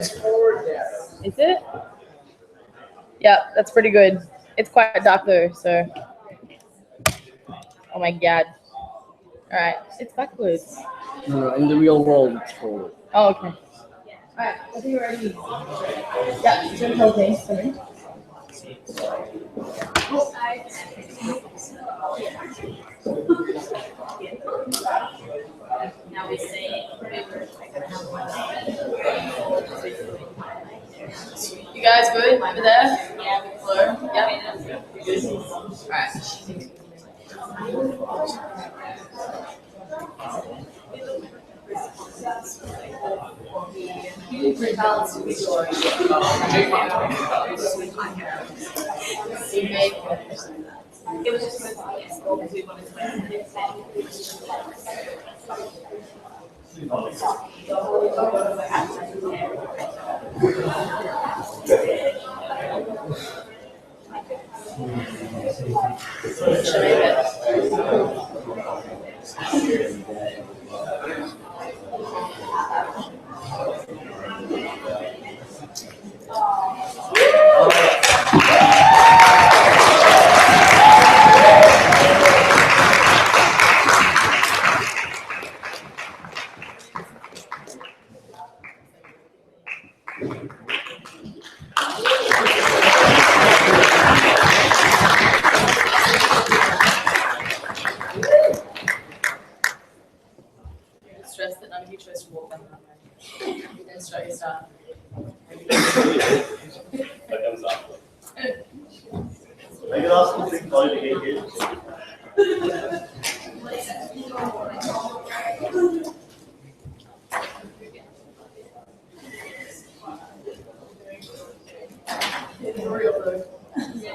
Is it? Yeah, that's pretty good. It's quite dark though, so. Oh my god. Alright, it's backwards. No, in the real world, it's forward. Oh, okay. Alright, I think we're ready. Yeah, it's in whole thing. Sorry. Now we say You guys good over there? yeah, Hello? Yeah. Good. Alright. it was just because we wanted to Stressed that none of you chose to walk down that way. And show your stuff. That comes after. Maybe ask the big boy to get here.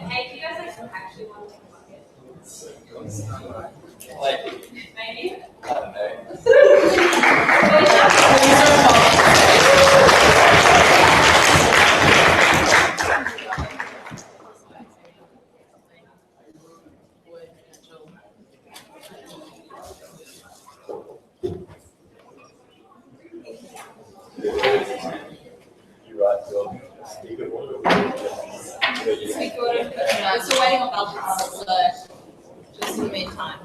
Hey, do you guys actually want to think about it? Maybe? I don't know. You're right, Bill. Speak of order. Speak order. We're still waiting on Belfast, so just in the meantime.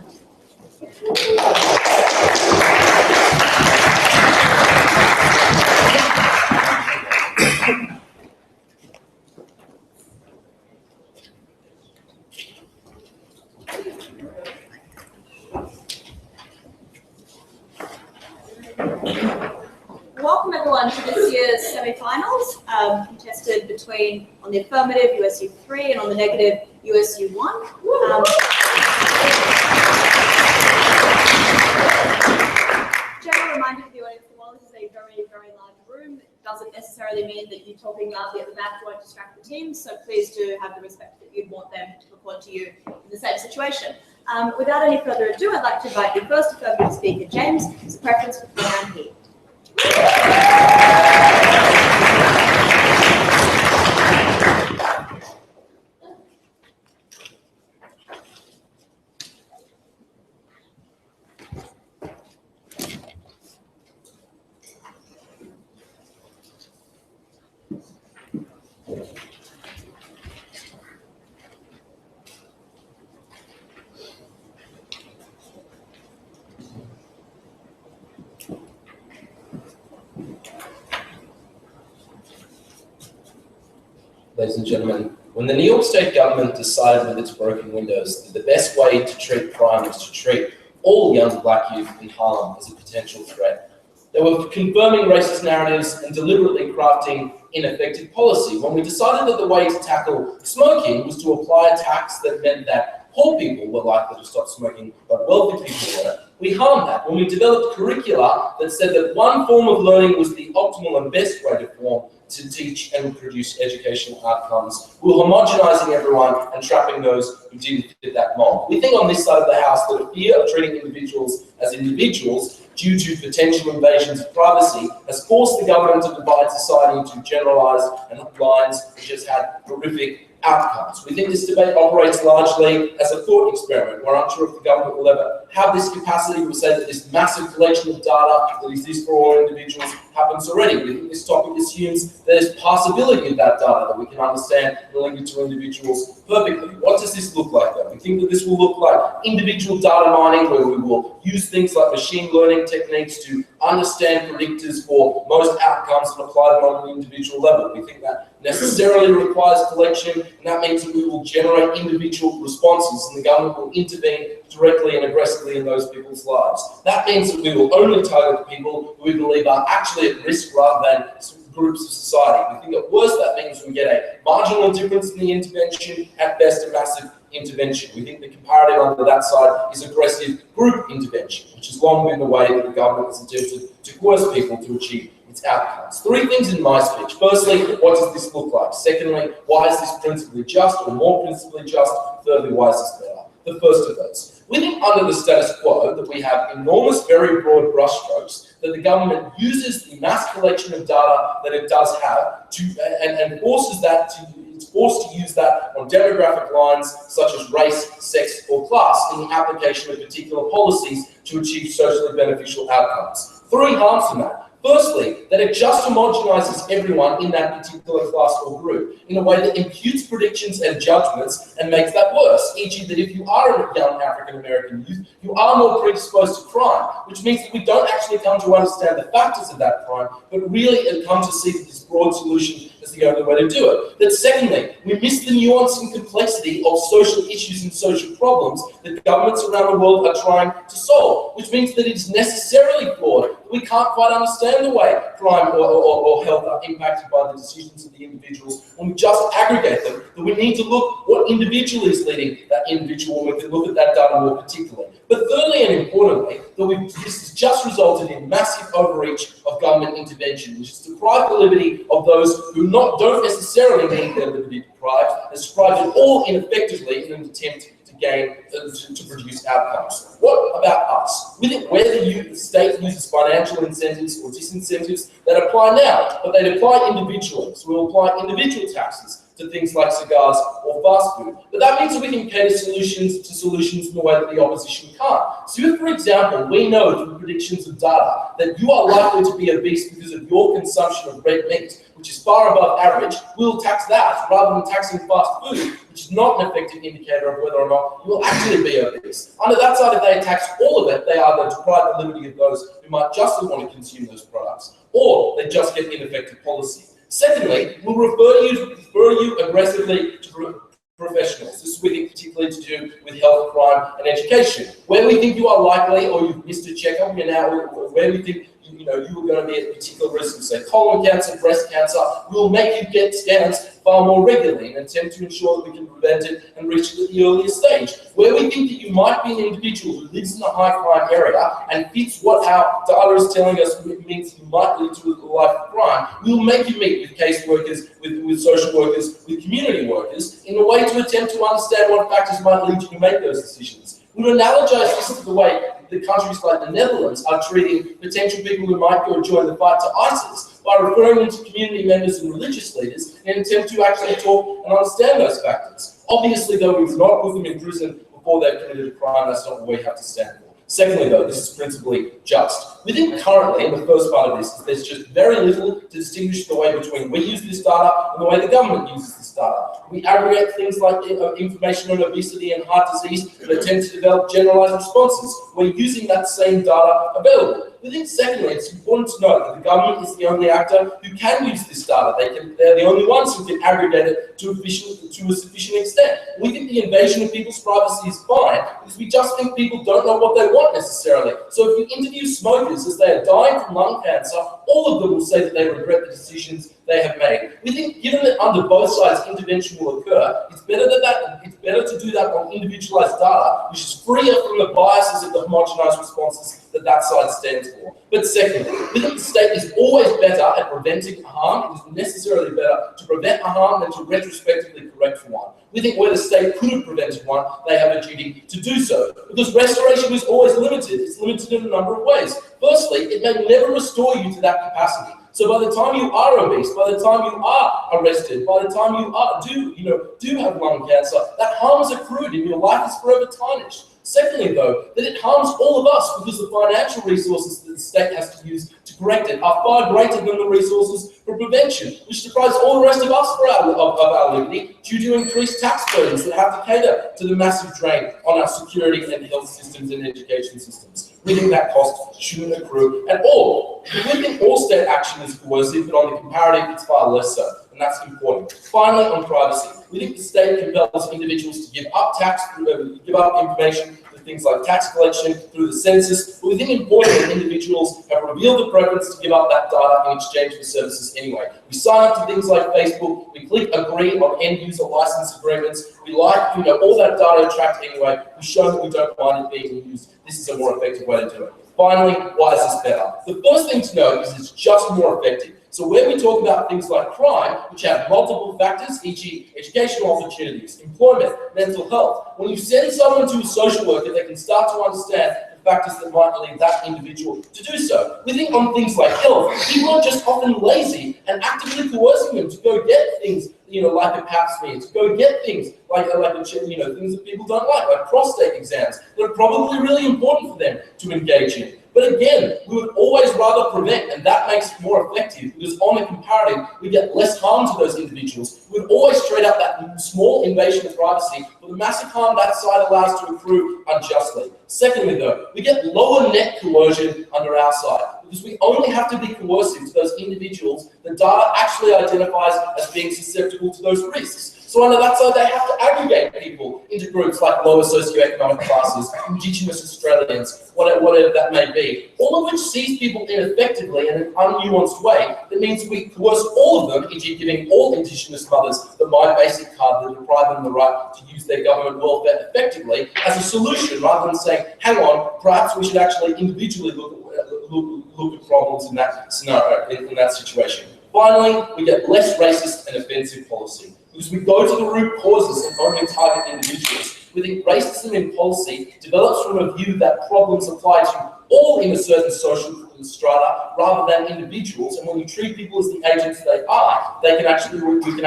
Welcome everyone to this year's semi-finals, contested between, on the affirmative, USU 3 and on the negative, USU 1. General reminder to the audience, while this is a very, very large room, it doesn't necessarily mean that you talking loudly at the back won't distract the team, so please do have the respect that you'd want them to report to you in the same situation. Without any further ado, I'd like to invite the first affirmative speaker, James, as a preference for down here. Ladies and gentlemen, when the New York State government decided with its broken windows that the best way to treat crime was to treat all young black youth in Harlem as a potential threat, they were confirming racist narratives and deliberately crafting ineffective policy. When we decided that the way to tackle smoking was to apply a tax that meant that poor people were likely to stop smoking, but wealthy people weren't, we harmed that. When we developed curricula that said that one form of learning was the optimal and best way to teach and produce educational outcomes, we were homogenizing everyone and trapping those who didn't fit that mold. We think on this side of the house that a fear of treating individuals as individuals due to potential invasions of privacy has forced the government to divide society into generalized and lines which has had horrific outcomes. We think this debate operates largely as a thought experiment. We're unsure if the government will ever have this capacity. We'll say that this massive collection of data that exists for all individuals happens already. We think this topic assumes there's possibility of that data that we can understand and link it to individuals perfectly. What does this look like though? We think that this will look like individual data mining, where we will use things like machine learning techniques to understand predictors for most outcomes and apply them on an individual level. We think that necessarily requires collection, and that means that we will generate individual responses, and the government will intervene directly and aggressively in those people's lives. That means that we will only target people who we believe are actually at risk rather than groups of society. We think at worst that means we get a marginal difference in the intervention, at best a massive intervention. We think the comparative under that side is aggressive group intervention, which has long been the way that the government has attempted to coerce people to achieve its outcomes. Three things in my speech. Firstly, what does this look like? Secondly, why is this principally just or more principally just? Thirdly, why is this better? The first of those. We think under the status quo that we have enormous, very broad brushstrokes, that the government uses the mass collection of data that it does have to, and forces that to, it's forced to use that on demographic lines such as race, sex, or class in the application of particular policies to achieve socially beneficial outcomes. Three harms from that. Firstly, that it just homogenizes everyone in that particular class or group in a way that imputes predictions and judgments and makes that worse. E.g., that if you are a young African-American youth, you are more predisposed to crime, which means that we don't actually come to understand the factors of that crime, but really come to see that this broad solution is the only way to do it. That secondly, we miss the nuance and complexity of social issues and social problems that governments around the world are trying to solve, which means that it's necessarily flawed. We can't quite understand the way crime or health are impacted by the decisions of the individuals when we just aggregate them, that we need to look what individual is leading that individual, and we can look at that data more particularly. But thirdly and importantly, that this has just resulted in massive overreach of government intervention, which has deprived the liberty of those who don't necessarily need their liberty deprived, has deprived it all ineffectively in an attempt to gain, to produce outcomes. What about us? We think whether the state uses financial incentives or disincentives that apply now, but they apply individually. So we'll apply individual taxes to things like cigars or fast food. But that means that we can cater solutions in the way that the opposition can't. So if, for example, we know through predictions of data that you are likely to be obese because of your consumption of red meat, which is far above average, we'll tax that rather than taxing fast food, which is not an effective indicator of whether or not you will actually be obese. Under that side, if they tax all of it, they either deprive the liberty of those who might justly want to consume those products, or they just get ineffective policy. Secondly, we'll refer you aggressively to professionals. This is particularly to do with health, crime, and education. Where we think you are likely, or you've missed a checkup, where we think you were going to be at particular risk of, say, colon cancer, breast cancer, we'll make you get scans far more regularly in an attempt to ensure that we can prevent it and reach it at the earlier stage. Where we think that you might be an individual who lives in a high crime area and fits what our data is telling us it means you might lead to a life of crime, we'll make you meet with caseworkers, with social workers, with community workers in a way to attempt to understand what factors might lead you to make those decisions. We would analogize this to the way the countries like the Netherlands are treating potential people who might go join the fight to ISIS by referring them to community members and religious leaders in an attempt to actually talk and understand those factors. Obviously, though, we would not put them in prison before they've committed a crime. That's not what we have to stand for. Secondly, though, this is principally just. We think currently, in the first part of this, there's just very little to distinguish the way between we use this data and the way the government uses this data. We aggregate things like information on obesity and heart disease that attempt to develop generalized responses. We're using that same data available. We think, secondly, it's important to note that the government is the only actor who can use this data. They're the only ones who can aggregate it to a sufficient extent. We think the invasion of people's privacy is fine because we just think people don't know what they want necessarily. So if you interview smokers as they are dying from lung cancer, all of them will say that they regret the decisions they have made. We think, given that under both sides intervention will occur, it's better to do that on individualized data, which is freer from the biases of the homogenized responses that side stands for. But secondly, we think the state is always better at preventing harm. It is necessarily better to prevent a harm than to retrospectively correct one. We think where the state could have prevented one, they have a duty to do so. Because restoration is always limited. It's limited in a number of ways. Firstly, it may never restore you to that capacity. So by the time you are obese, by the time you are arrested, by the time you do have lung cancer, that harm is accrued and your life is forever tarnished. Secondly, though, that it harms all of us because the financial resources that the state has to use to correct it are far greater than the resources for prevention, which deprives all the rest of us of our liberty due to increased tax burdens that have to cater to the massive drain on our security and health systems and education systems. We think that cost shouldn't accrue at all. We think all state action is coercive, but on the comparative, it's far less so, and that's important. Finally, on privacy, we think the state compels individuals to give up information for things like tax collection through the census, but we think important that individuals have revealed the preference to give up that data in exchange for services anyway. We sign up to things like Facebook, we click agree on end user license agreements, we like, all that data tracked anyway, we show that we don't mind it being used. This is a more effective way to do it. Finally, why is this better? The first thing to note is it's just more effective. So when we talk about things like crime, which have multiple factors, e.g. educational opportunities, employment, mental health, when you send someone to a social worker, they can start to understand the factors that might lead that individual to do so. We think on things like health, people are just often lazy and actively coercing them to go get things, like a pap smear, to go get things like things that people don't like prostate exams that are probably really important for them to engage in. But again, we would always rather prevent, and that makes it more effective because on the comparative, we get less harm to those individuals. We would always trade out that small invasion of privacy for the massive harm that side allows to accrue unjustly. Secondly, though, we get lower net coercion under our side because we only have to be coercive to those individuals that data actually identifies as being susceptible to those risks. So under that side, they have to aggregate people into groups like lower socioeconomic classes, Indigenous Australians, whatever that may be, all of which sees people ineffectively in an unnuanced way. That means we coerce all of them, e.g. giving all Indigenous mothers the My Basic card that deprive them the right to use their government welfare effectively as a solution, rather than saying, hang on, perhaps we should actually individually look at problems in that scenario, in that situation. Finally, we get less racist and offensive policy. Because we go to the root causes and only target individuals. We think racism in policy develops from a view that problems apply to all in a certain social strata rather than individuals. And when we treat people as the agents they are, we can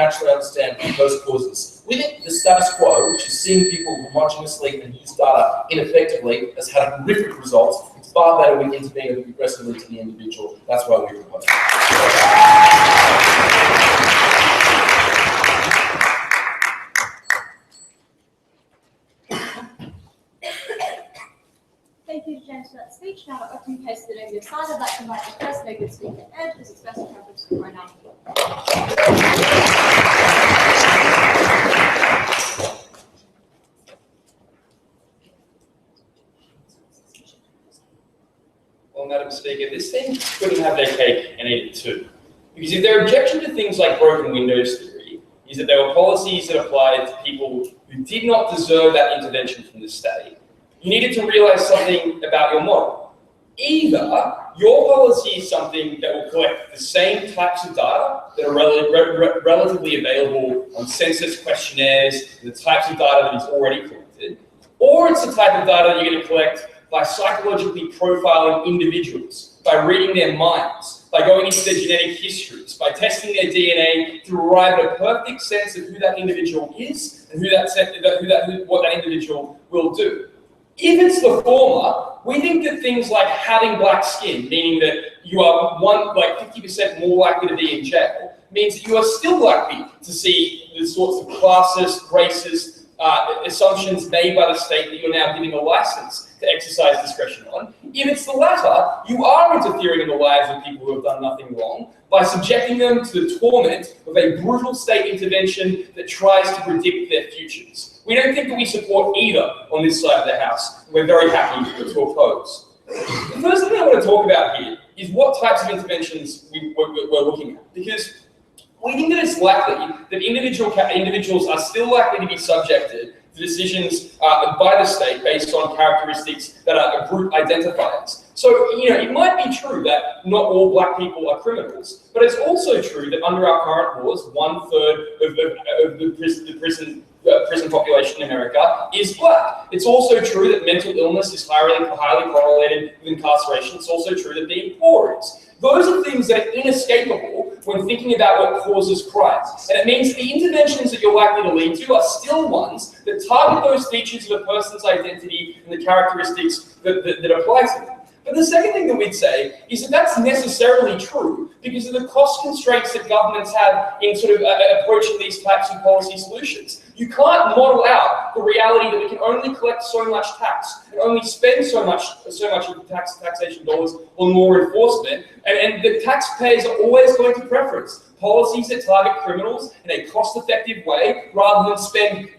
actually understand those causes. We think the status quo, which is seeing people homogeneously and use data ineffectively, has had horrific results. It's far better we intervene aggressively to the individual. That's why we propose it. Thank you, James, for that speech. Now, to open case the negative side, I'd like to invite the first negative speaker, Ed, who's expressed a preference to pronoun. Well, Madam Speaker, this team couldn't have their cake and eat it too. Because if their objection to things like broken windows theory is that there were policies that applied to people who did not deserve that intervention from the state, you needed to realize something about your model. Either your policy is something that will collect the same types of data that are relatively available on census questionnaires, the types of data that is already collected, or it's the type of data that you're going to collect by psychologically profiling individuals, by reading their minds, by going into their genetic histories, by testing their DNA to arrive at a perfect sense of who that individual is and what that individual will do. If it's the former, we think that things like having black skin, meaning that you are 50% more likely to be in jail, means that you are still likely to see the sorts of classist, racist assumptions made by the state that you're now giving a license to exercise discretion on. If it's the latter, you are interfering in the lives of people who have done nothing wrong by subjecting them to the torment of a brutal state intervention that tries to predict their futures. We don't think that we support either on this side of the House. We're very happy to oppose. The first thing I want to talk about here is what types of interventions we're looking at, because we think that it's likely that individuals are still likely to be subjected to decisions by the state based on characteristics that are group identifiers. So, it might be true that not all black people are criminals, but it's also true that under our current laws, 1/3 of the prison population in America is black. It's also true that mental illness is highly correlated with incarceration. It's also true that being poor is. Those are things that are inescapable when thinking about what causes crime. And it means the interventions that you're likely to lead to are still ones that target those features of a person's identity and the characteristics that apply to them. But the second thing that we'd say is that that's necessarily true because of the cost constraints that governments have in sort of approaching these types of policy solutions. You can't model out the reality that we can only collect so much tax and only spend so much of taxation dollars on law enforcement, and the taxpayers are always going to preference policies that target criminals in a cost-effective way rather than spend,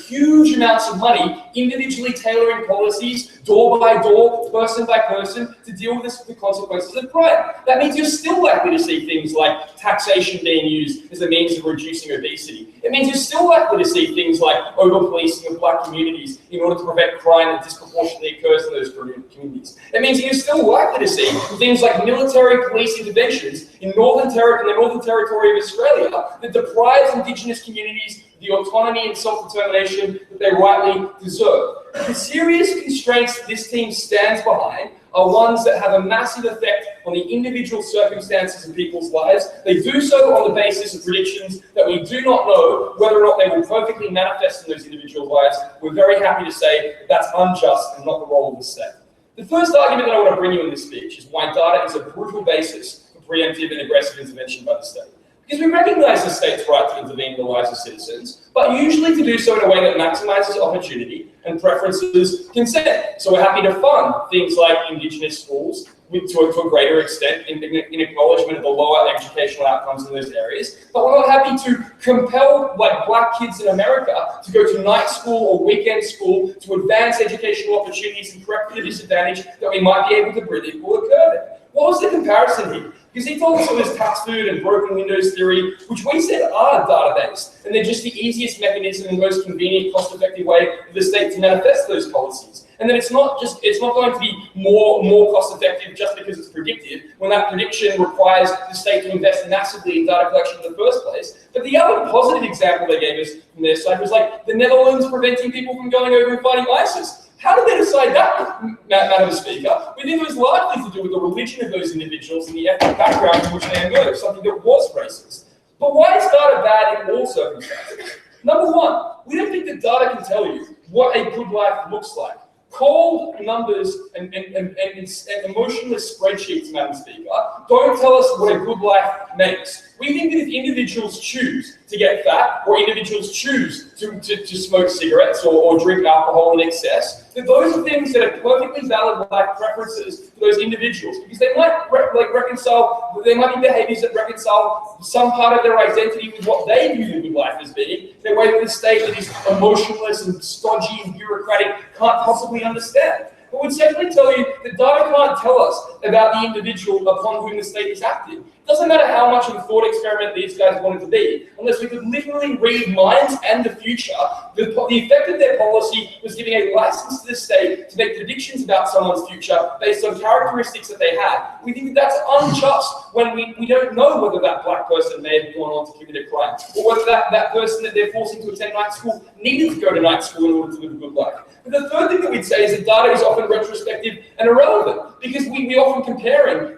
huge amounts of money individually tailoring policies door by door, person by person to deal with the consequences of crime. That means you're still likely to see things like taxation being used as a means of reducing obesity. It means you're still likely to see things like over-policing of black communities in order to prevent crime that disproportionately occurs in those communities. It means you're still likely to see things like military police interventions in the Northern Territory of Australia that deprives Indigenous communities the autonomy and self-determination that they rightly deserve. The serious constraints that this team stands behind are ones that have a massive effect on the individual circumstances of people's lives. They do so on the basis of predictions that we do not know whether or not they will perfectly manifest in those individual lives. We're very happy to say that's unjust and not the role of the state. The first argument that I want to bring you in this speech is why data is a brutal basis for preemptive and aggressive intervention by the state. Because we recognise the state's right to intervene in the lives of citizens, but usually to do so in a way that maximises opportunity and preferences consent. So we're happy to fund things like Indigenous schools to a greater extent in acknowledgement of the lower educational outcomes in those areas. But we're not happy to compel black kids in America to go to night school or weekend school to advance educational opportunities and correct the disadvantage that we might be able to predict will occur there. What was the comparison here? Because he told us it was tax food and broken windows theory, which we said are data-based, and they're just the easiest mechanism and most convenient, cost-effective way for the state to manifest those policies. And then it's not going to be more cost-effective just because it's predictive, when that prediction requires the state to invest massively in data collection in the first place. But the other positive example they gave us from their side was like the Netherlands preventing people from going over and fighting ISIS. How did they decide that, Madam Speaker? We think it was largely to do with the religion of those individuals and the ethnic background in which they emerged, something that was racist. But why is data bad in all circumstances? Number one, we don't think that data can tell you what a good life looks like. Cold numbers and emotionless spreadsheets, Madam Speaker, don't tell us what a good life makes. We think that if individuals choose to get fat or individuals choose to smoke cigarettes or drink alcohol in excess, that those are things that are perfectly valid life preferences for those individuals, because they might there might be behaviors that reconcile some part of their identity with what they view the good life as being, in a way that the state that is emotionless and stodgy and bureaucratic can't possibly understand. But we'd certainly tell you that data can't tell us about the individual upon whom the state is acting. It doesn't matter how much of a thought experiment these guys wanted to be, unless we could literally read minds and the future. The effect of their policy was giving a license to the state to make predictions about someone's future based on characteristics that they had. We think that that's unjust when we don't know whether that black person may have gone on to commit a crime, or whether that person that they're forcing to attend night school needed to go to night school in order to live a good life. But the third thing that we'd say is that data is often retrospective and irrelevant, because we often comparing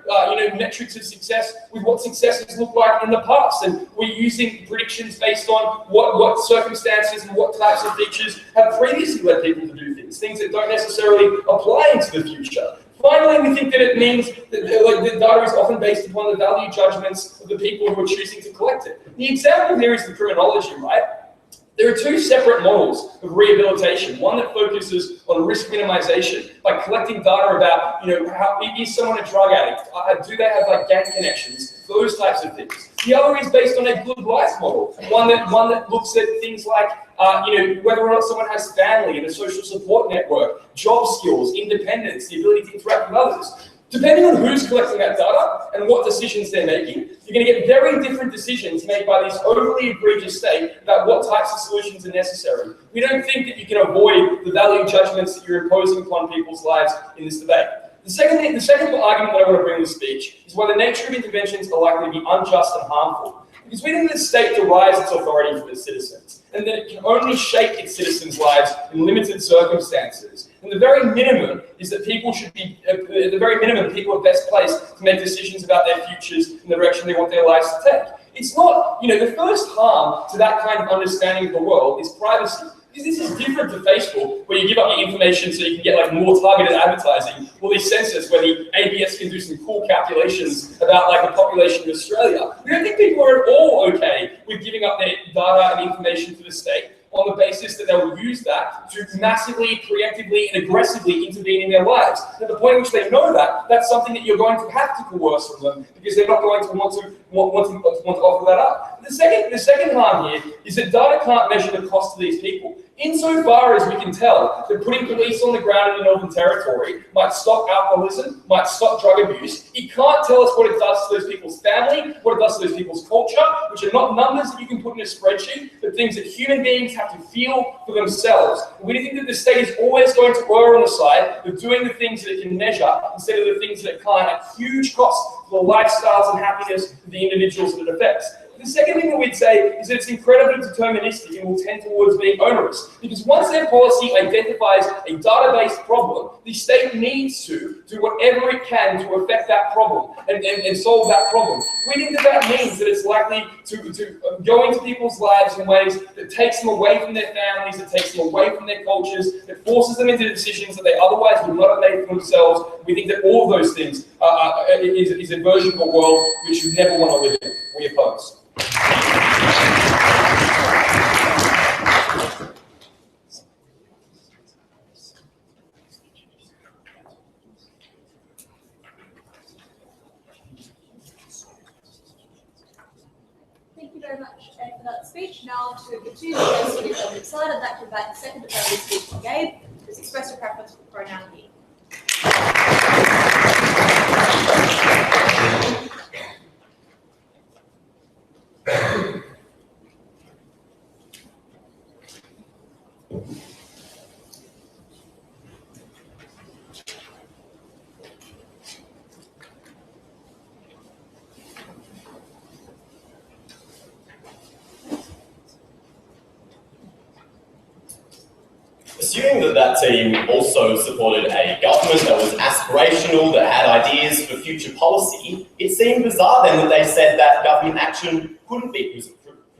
metrics of success with what successes look like in the past, and we're using predictions based on what circumstances and what types of features have previously led people to do things that don't necessarily apply into the future. Finally, we think that it means that the data is often based upon the value judgments of the people who are choosing to collect it. The example here is the criminology, right? There are two separate models of rehabilitation. One that focuses on risk minimization by collecting data about, how is someone a drug addict? Do they have gang connections? Those types of things. The other is based on a good life model. One that looks at things like, whether or not someone has family and a social support network, job skills, independence, the ability to interact with others. Depending on who's collecting that data and what decisions they're making, you're going to get very different decisions made by this overly egregious state about what types of solutions are necessary. We don't think that you can avoid the value judgments that you're imposing upon people's lives in this debate. The second argument that I want to bring in this speech is why the nature of interventions are likely to be unjust and harmful. Because we think the state derives its authority from its citizens, and that it can only shape its citizens' lives in limited circumstances. And the very minimum is that people should be, at the very minimum, people are best placed to make decisions about their futures and the direction they want their lives to take. It's not, the first harm to that kind of understanding of the world is privacy. Because this is different to Facebook, where you give up your information so you can get like more targeted advertising, or these census where the ABS can do some cool calculations about like the population of Australia. We don't think people are at all okay with giving up their data and information to the state on the basis that they will use that to massively, preemptively, and aggressively intervene in their lives. And at the point at which they know that, that's something that you're going to have to coerce from them, because they're not going to want to offer that up. The second harm here is that data can't measure the cost to these people. Insofar as we can tell that putting police on the ground in the Northern Territory might stop alcoholism, might stop drug abuse, it can't tell us what it does to those people's family, what it does to those people's culture, which are not numbers that you can put in a spreadsheet, but things that human beings have to feel for themselves. And we think that the state is always going to err on the side of doing the things that it can measure instead of the things that it can't, at huge cost for the lifestyles and happiness of the individuals that it affects. The second thing that we'd say is that it's incredibly deterministic and will tend towards being onerous. Because once their policy identifies a data-based problem, the state needs to do whatever it can to affect that problem and solve that problem. We think that that means that it's likely to go into people's lives in ways that takes them away from their families, that takes them away from their cultures, that forces them into decisions that they otherwise would not have made for themselves. We think that all of those things is a version of a world which you never want to live in. We oppose. Thank you very much, Ed, for that speech. Now to the two debates to the affirmative side, I'd like to invite the second affirmative speech from Gabe, who's expressed a preference for pronoun he. Assuming that that team also supported a government that was aspirational, that had ideas for future policy, it seemed bizarre then that they said that government action couldn't be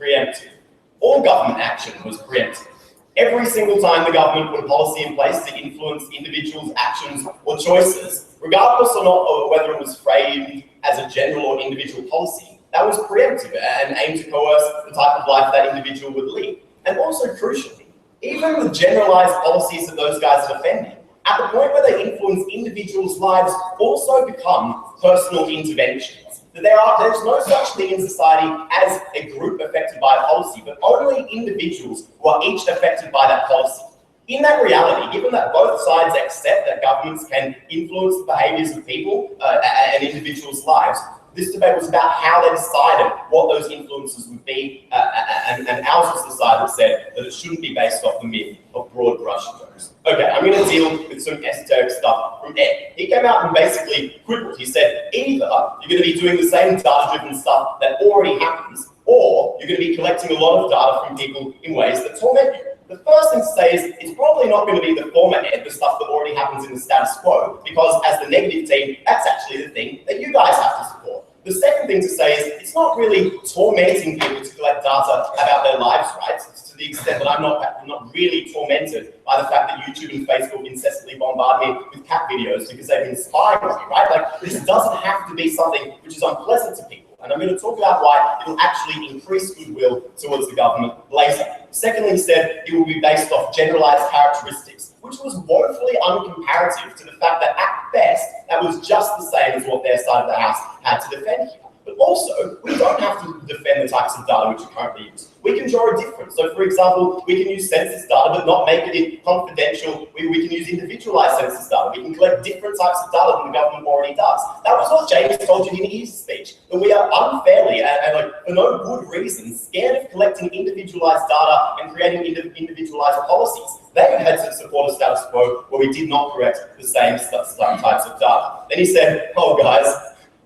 preemptive. All government action was preemptive. Every single time the government put a policy in place to influence individuals' actions or choices, regardless or not of whether it was framed as a general or individual policy, that was preemptive and aimed to coerce the type of life that individual would lead. And also crucially, even with generalized policies that those guys are defending, at the point where they influence individuals' lives, also become personal interventions. There's no such thing in society as a group affected by a policy, but only individuals who are each affected by that policy. In that reality, given that both sides accept that governments can influence the behaviors of people and individuals' lives, this debate was about how they decided what those influences would be, and ours was the side that said that it shouldn't be based off the myth of broad brush strokes. Okay, I'm going to deal with some esoteric stuff from Ed. He came out and basically quibbled. He said, either you're going to be doing the same data-driven stuff that already happens, or you're going to be collecting a lot of data from people in ways that torment you. The first thing to say is it's probably not going to be the former Ed, the stuff that already happens in the status quo, because as the negative team, that's actually the thing that you guys have to support. The second thing to say is it's not really tormenting people to collect data about their lives, right? To the extent that I'm not really tormented by the fact that YouTube and Facebook incessantly bombard me with cat videos because they've been spying on me, right? Like, this doesn't have to be something which is unpleasant to people. And I'm going to talk about why it'll actually increase goodwill towards the government later. Secondly, he said it will be based off generalized characteristics, which was woefully uncomparative to the fact that at best, that was just the same as what their side of the house had to defend here. But also, we don't have to defend the types of data which are currently used. We can draw a difference. So, for example, we can use census data but not make it confidential. We can use individualized census data. We can collect different types of data than the government already does. That was what James told you in his speech, that we are unfairly and for no good reason scared of collecting individualized data and creating individualized policies. They had to support a status quo where we did not collect the same types of data. Then he said, oh guys,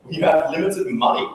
you have limited money.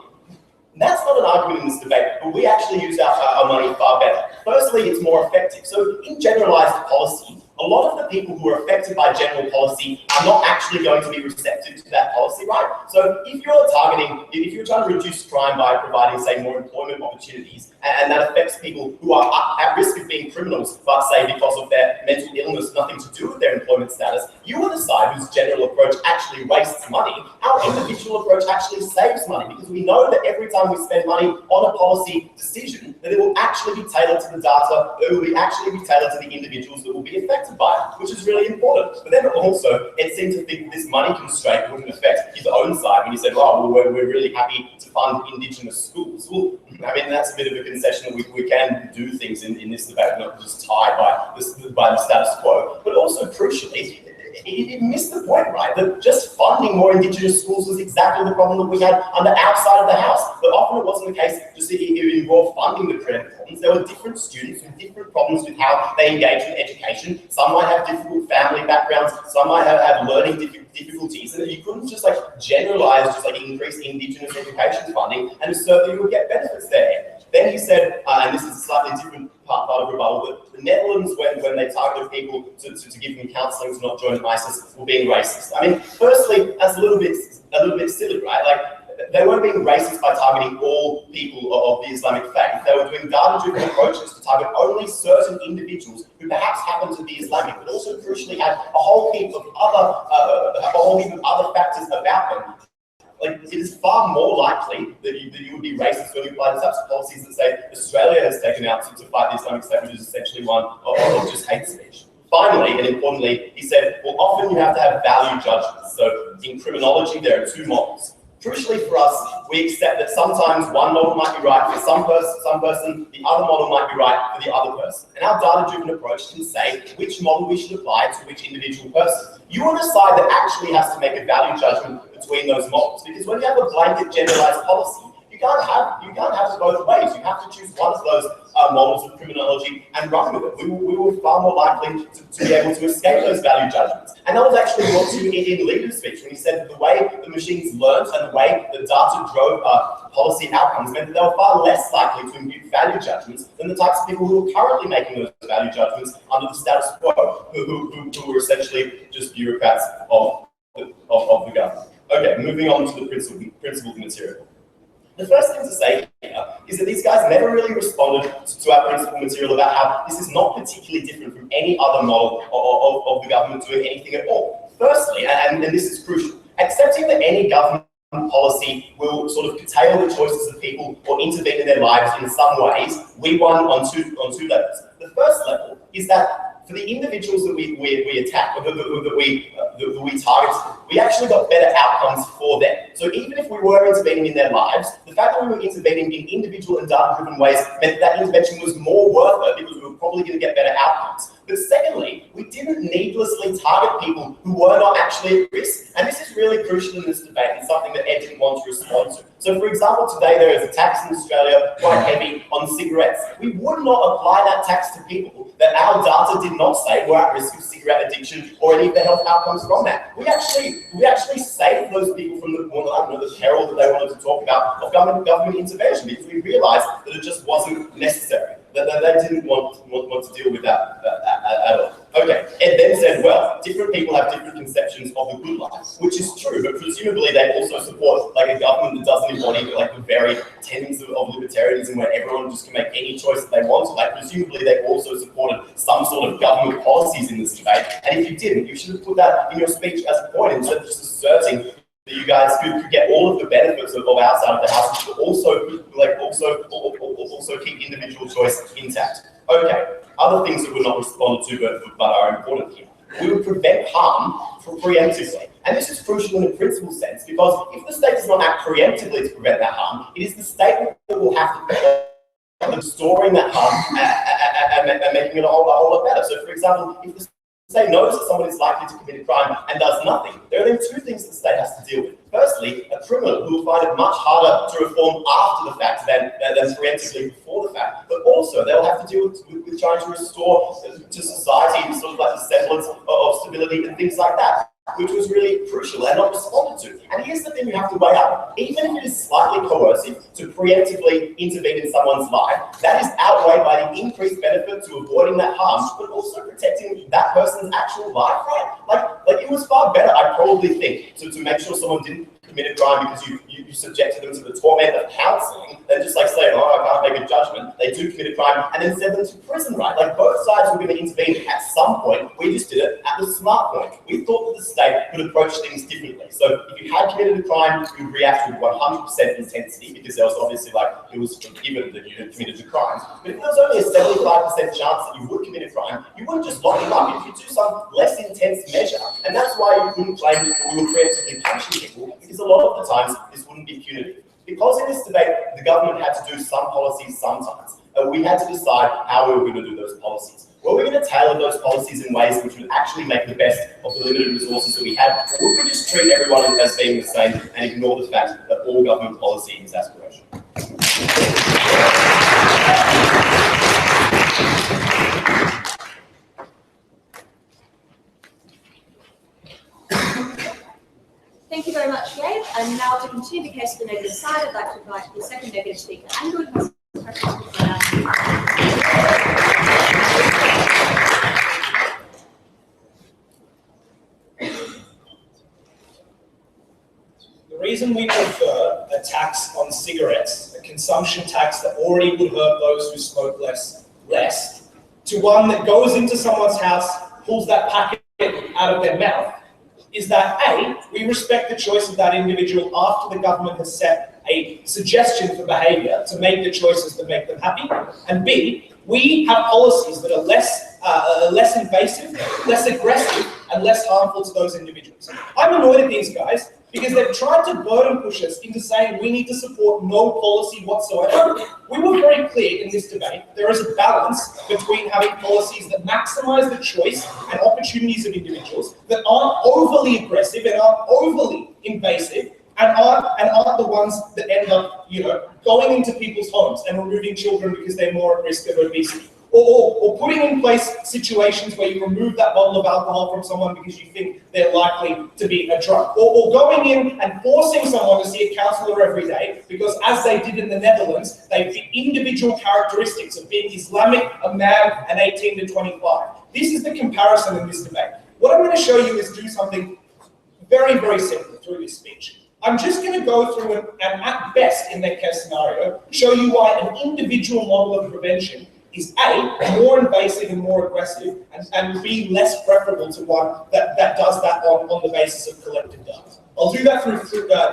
That's not an argument in this debate, but we actually use our money far better. Firstly, it's more effective. So in generalized policy, a lot of the people who are affected by general policy are not actually going to be receptive to that policy, right? So if you're trying to reduce crime by providing, say, more employment opportunities, and that affects people who are at risk of being criminals, but say because of their mental illness, nothing to do with their employment status, you will decide whose general approach actually wastes money. Our individual approach actually saves money, because we know that every time we spend money on a policy decision, that it will actually be tailored to the data, it will actually be tailored to the individuals that will be affected by it, which is really important. But then also, it seemed to think this money constraint wouldn't affect his own side when he said, oh, well, we're really happy to fund Indigenous schools. Well, I mean, that's a bit of a concession that we can do things in this debate, not just tied by the status quo, but also crucially, it missed the point, right? That just funding more Indigenous schools was exactly the problem that we had on the outside of the house. But often it wasn't the case just that it involved funding the creative problems. There were different students with different problems with how they engage with education. Some might have difficult family backgrounds, some might have learning difficulties, and you couldn't just generalize, just increase Indigenous education funding and assert that you would get benefits there. Then he said, and this is a slightly different part of rebuttal, but the Netherlands, when they targeted people to give them counselling to not join ISIS, were being racist. I mean, firstly, that's a little bit silly, right? They weren't being racist by targeting all people of the Islamic faith. They were doing data-driven approaches to target only certain individuals who perhaps happen to be Islamic, but also crucially had a whole heap of other factors about them. It is far more likely that you would be racist when you apply the types of policies that say Australia has taken out to fight the Islamic State, which is essentially one of just hate speech. Finally, and importantly, he said, well, often you have to have value judgments. So in criminology, there are two models. Crucially for us, we accept that sometimes one model might be right for some person, the other model might be right for the other person. And our data-driven approach can say which model we should apply to which individual person. You are the side that actually has to make a value judgment between those models, because when you have a blanket generalized policy, you can't have it both ways. You have to choose one of those models of criminology and run with it. We were far more likely to be able to escape those value judgments. And that was actually brought to in Leader's speech when he said that the way the machines learned and the way the data drove policy outcomes meant that they were far less likely to impute value judgments than the types of people who are currently making those value judgments under the status quo, who were essentially just bureaucrats of the government. Okay, moving on to the principled material. The first thing to say here is that these guys never really responded to our principal material about how this is not particularly different from any other model of the government doing anything at all. Firstly, and this is crucial, accepting that any government policy will sort of curtail the choices of people or intervene in their lives in some ways, we won on two levels. The first level is that for the individuals that we attack, or that we target, we actually got better outcomes for them. So even if we were intervening in their lives, the fact that we were intervening in individual and data-driven ways meant that intervention was more worth it, because we were probably going to get better outcomes. But secondly, we didn't needlessly target people who were not actually at risk. And this is really crucial in this debate and something that Ed didn't want to respond to. So for example, today there is a tax in Australia quite heavy on cigarettes. We would not apply that tax to people that our data did not say were at risk of cigarette addiction or any of the health outcomes from that. We actually saved those people from the peril that they wanted to talk about of government intervention, because we realized that it just wasn't necessary. That they didn't want to deal with that at all. Okay, Ed then said, well, different people have different conceptions of the good life, which is true, but presumably they also support a government that doesn't embody the very tenets of libertarianism where everyone just can make any choice that they want to. Presumably they also supported some sort of government policies in this debate, and if you didn't, you should have put that in your speech as a point instead of just asserting that you guys could get all of the benefits of our side of the house, but also keep individual choice intact. Okay, other things that were not responded to but are important here. We would prevent harm preemptively. And this is crucial in a principle sense, because if the state does not act preemptively to prevent that harm, it is the state that will have to restoring that harm and making it a whole lot better. So for example, if the state knows that someone is likely to commit a crime and does nothing, there are then two things the state has to deal with. Firstly, a criminal who will find it much harder to reform after the fact than preemptively before the fact. But also, they'll have to deal with trying to restore to society sort of the semblance of stability and things like that. which was really crucial and not responded to. And here's the thing you have to weigh up. Even if it is slightly coercive to preemptively intervene in someone's life, that is outweighed by the increased benefit to avoiding that harm, but also protecting that person's actual life, right? Like it was far better, I probably think, to make sure someone didn't commit a crime because you subjected them to the torment of counselling than just like saying, oh, I can't make a judgment. They do commit a crime and then send them to prison, right? Like both sides were going to intervene at some point. We just did it at the smart point. We thought that the state would approach things differently. So if you had committed a crime, you would react with 100% intensity because there was obviously like, it was forgiven that you had committed a crime. But if there was only a 75% chance that you would commit a crime, you wouldn't just lock them up. You could do some less intense measure. And that's why you couldn't claim that we were preemptively punishing people, because a lot of the times this wouldn't be punitive. Because in this debate, the government had to do some policies sometimes, and we had to decide how we were going to do those policies. Were we going to tailor those policies in ways which would actually make the best of the limited resources that we had, or would we just treat everyone as being the same and ignore the fact that all government policy is aspirational? Thank you very much, Gabe. And now to continue the case of the negative side, I'd like to invite the second negative speaker, Andrew. The reason we prefer a tax on cigarettes, a consumption tax that already would hurt those who smoke less, to one that goes into someone's house, pulls that packet out of their mouth, is that A, we respect the choice of that individual after the government has set a suggestion for behaviour to make the choices that make them happy, and B, we have policies that are less invasive, less aggressive, and less harmful to those individuals. I'm annoyed at these guys because they've tried to burden push us into saying we need to support no policy whatsoever. We were very clear in this debate, there is a balance between having policies that maximize the choice and opportunities of individuals, that aren't overly aggressive and aren't overly invasive, and aren't the ones that end up, going into people's homes and removing children because they're more at risk of obesity. Or putting in place situations where you remove that bottle of alcohol from someone because you think they're likely to be a drunk. Or going in and forcing someone to see a counsellor every day because, as they did in the Netherlands, they fit individual characteristics of being Islamic, a man, and 18 to 25. This is the comparison in this debate. What I'm going to show you is do something very, very simple through this speech. I'm just going to go through and at best, in their case scenario, show you why an individual model of prevention is A, more invasive and more aggressive, and B, less preferable to one that does that on the basis of collective data. I'll do that through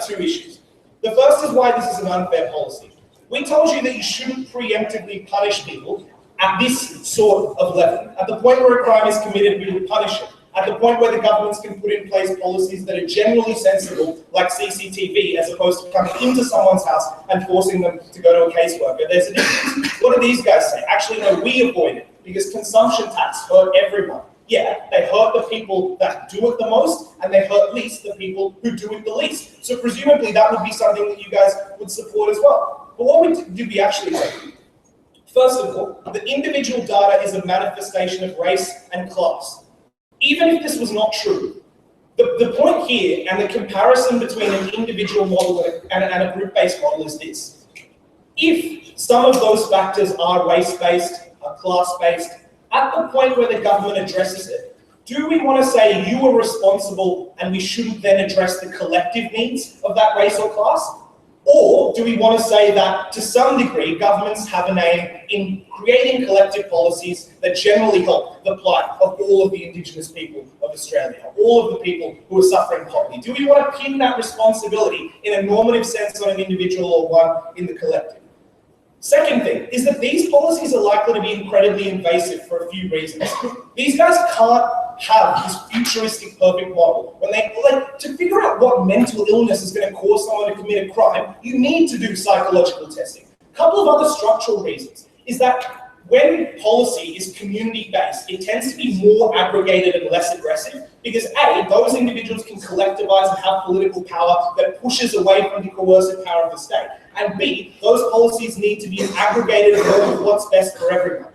two issues. The first is why this is an unfair policy. We told you that you shouldn't preemptively punish people at this sort of level. At the point where a crime is committed, we would punish it. At the point where the governments can put in place policies that are generally sensible, like CCTV, as opposed to coming into someone's house and forcing them to go to a caseworker, there's a difference. What do these guys say? Actually, no, we avoid it because consumption tax hurt everyone. Yeah, they hurt the people that do it the most, and they hurt least the people who do it the least. So presumably that would be something that you guys would support as well. But what did we actually do? First of all, the individual data is a manifestation of race and class. Even if this was not true, the point here and the comparison between an individual model and a group-based model is this. If some of those factors are race-based, are class-based, at the point where the government addresses it, do we want to say you are responsible and we shouldn't then address the collective needs of that race or class? Or do we want to say that, to some degree, governments have an aim in creating collective policies that generally help the plight of all of the Indigenous people of Australia, all of the people who are suffering poverty? Do we want to pin that responsibility in a normative sense on an individual or one in the collective? Second thing is that these policies are likely to be incredibly invasive for a few reasons. These guys can't have this futuristic perfect model. When to figure out what mental illness is going to cause someone to commit a crime, you need to do psychological testing. A couple of other structural reasons is that when policy is community-based, it tends to be more aggregated and less aggressive because A, those individuals can collectivize and have political power that pushes away from the coercive power of the state. And B, those policies need to be aggregated and know what's best for everyone.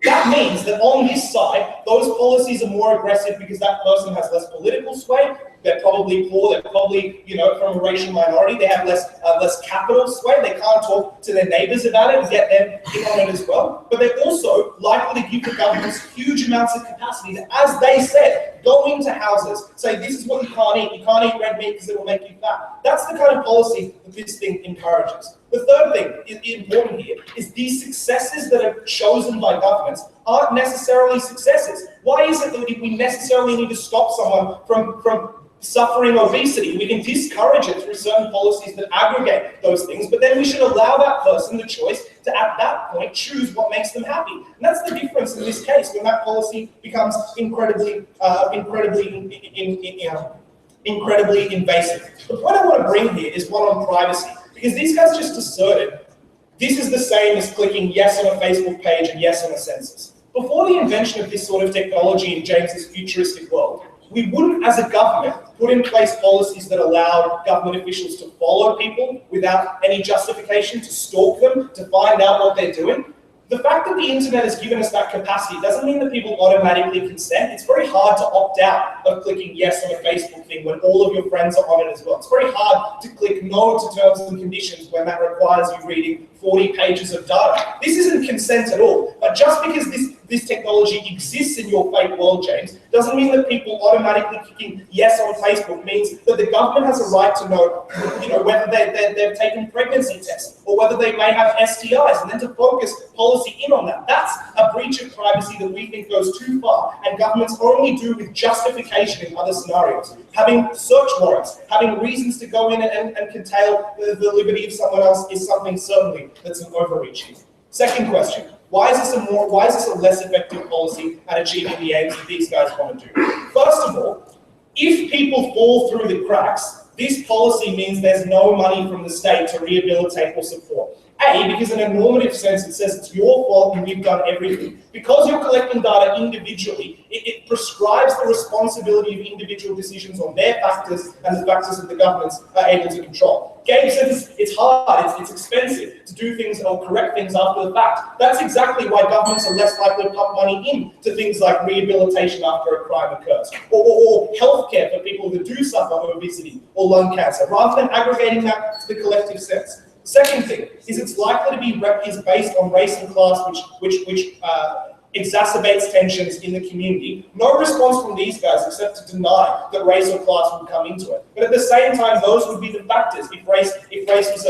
That means that on this side, those policies are more aggressive because that person has less political sway. They're probably poor. They're probably, from a racial minority. They have less capital sway. They can't talk to their neighbors about it and get them in on it as well. But they're also likely to give the governments huge amounts of capacity to, as they said, go into houses, say this is what you can't eat. You can't eat red meat because it will make you fat. That's the kind of policy that this thing encourages. The third thing important here is these successes that are chosen by governments aren't necessarily successes. Why is it that we necessarily need to stop someone from suffering obesity? We can discourage it through certain policies that aggregate those things, but then we should allow that person the choice to, at that point, choose what makes them happy. And that's the difference in this case when that policy becomes incredibly invasive. The point I want to bring here is one on privacy, because these guys just asserted this is the same as clicking yes on a Facebook page and yes on a census. Before the invention of this sort of technology in James's futuristic world, we wouldn't, as a government, put in place policies that allowed government officials to follow people without any justification, to stalk them, to find out what they're doing. The fact that the internet has given us that capacity doesn't mean that people automatically consent. It's very hard to opt out of clicking yes on a Facebook thing when all of your friends are on it as well. It's very hard to click no to terms and conditions when that requires you reading 40 pages of data. This isn't consent at all. But just because this technology exists in your fake world, James, doesn't mean that people automatically clicking yes on Facebook means that the government has a right to know, whether they've taken pregnancy tests or whether they may have STIs, and then to focus policy in on that. That's a breach of privacy that we think goes too far, and governments only do with justification in other scenarios. Having search warrants, having reasons to go in and curtail the liberty of someone else is something certainly that's an overreach here. Second question. Why is this a less effective policy at achieving the aims that these guys want to do? First of all, if people fall through the cracks, this policy means there's no money from the state to rehabilitate or support. A, because in a normative sense it says it's your fault and we've done everything. Because you're collecting data individually, it prescribes the responsibility of individual decisions on their factors and the factors that the governments are able to control. Gabe says it's hard, it's expensive to do things or correct things after the fact. That's exactly why governments are less likely to pump money into things like rehabilitation after a crime occurs, or healthcare for people who do suffer obesity or lung cancer, rather than aggregating that to the collective sense. Second thing is it's likely to be based on race and class, which exacerbates tensions in the community. No response from these guys except to deny that race or class would come into it. But at the same time, those would be the factors. If race was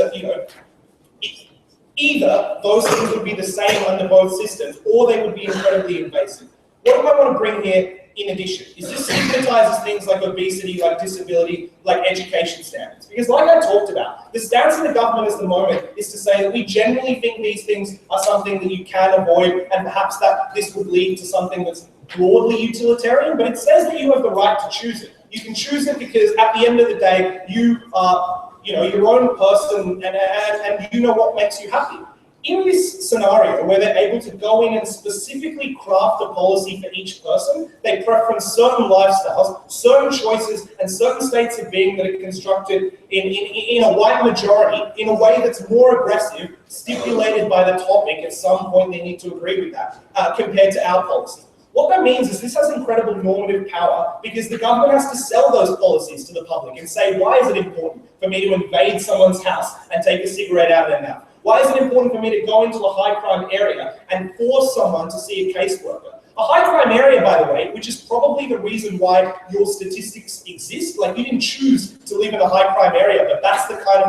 either those things would be the same under both systems, or they would be incredibly invasive. What do I want to bring here in addition is this stigmatizes things like obesity, like disability, like education standards. Because like I talked about, the stance of the government at the moment is to say that we generally think these things are something that you can avoid, and perhaps that this would lead to something that's broadly utilitarian, but it says that you have the right to choose it. You can choose it because at the end of the day, you are your own person and you know what makes you happy. In this scenario where they're able to go in and specifically craft a policy for each person, they preference certain lifestyles, certain choices, and certain states of being that are constructed in a white majority in a way that's more aggressive, stipulated by the topic. At some point they need to agree with that, compared to our policy. What that means is this has incredible normative power because the government has to sell those policies to the public and say, why is it important for me to invade someone's house and take a cigarette out of their mouth? Why is it important for me to go into a high crime area and force someone to see a caseworker? A high crime area, by the way, which is probably the reason why your statistics exist. Like you didn't choose to live in a high crime area, but that's the kind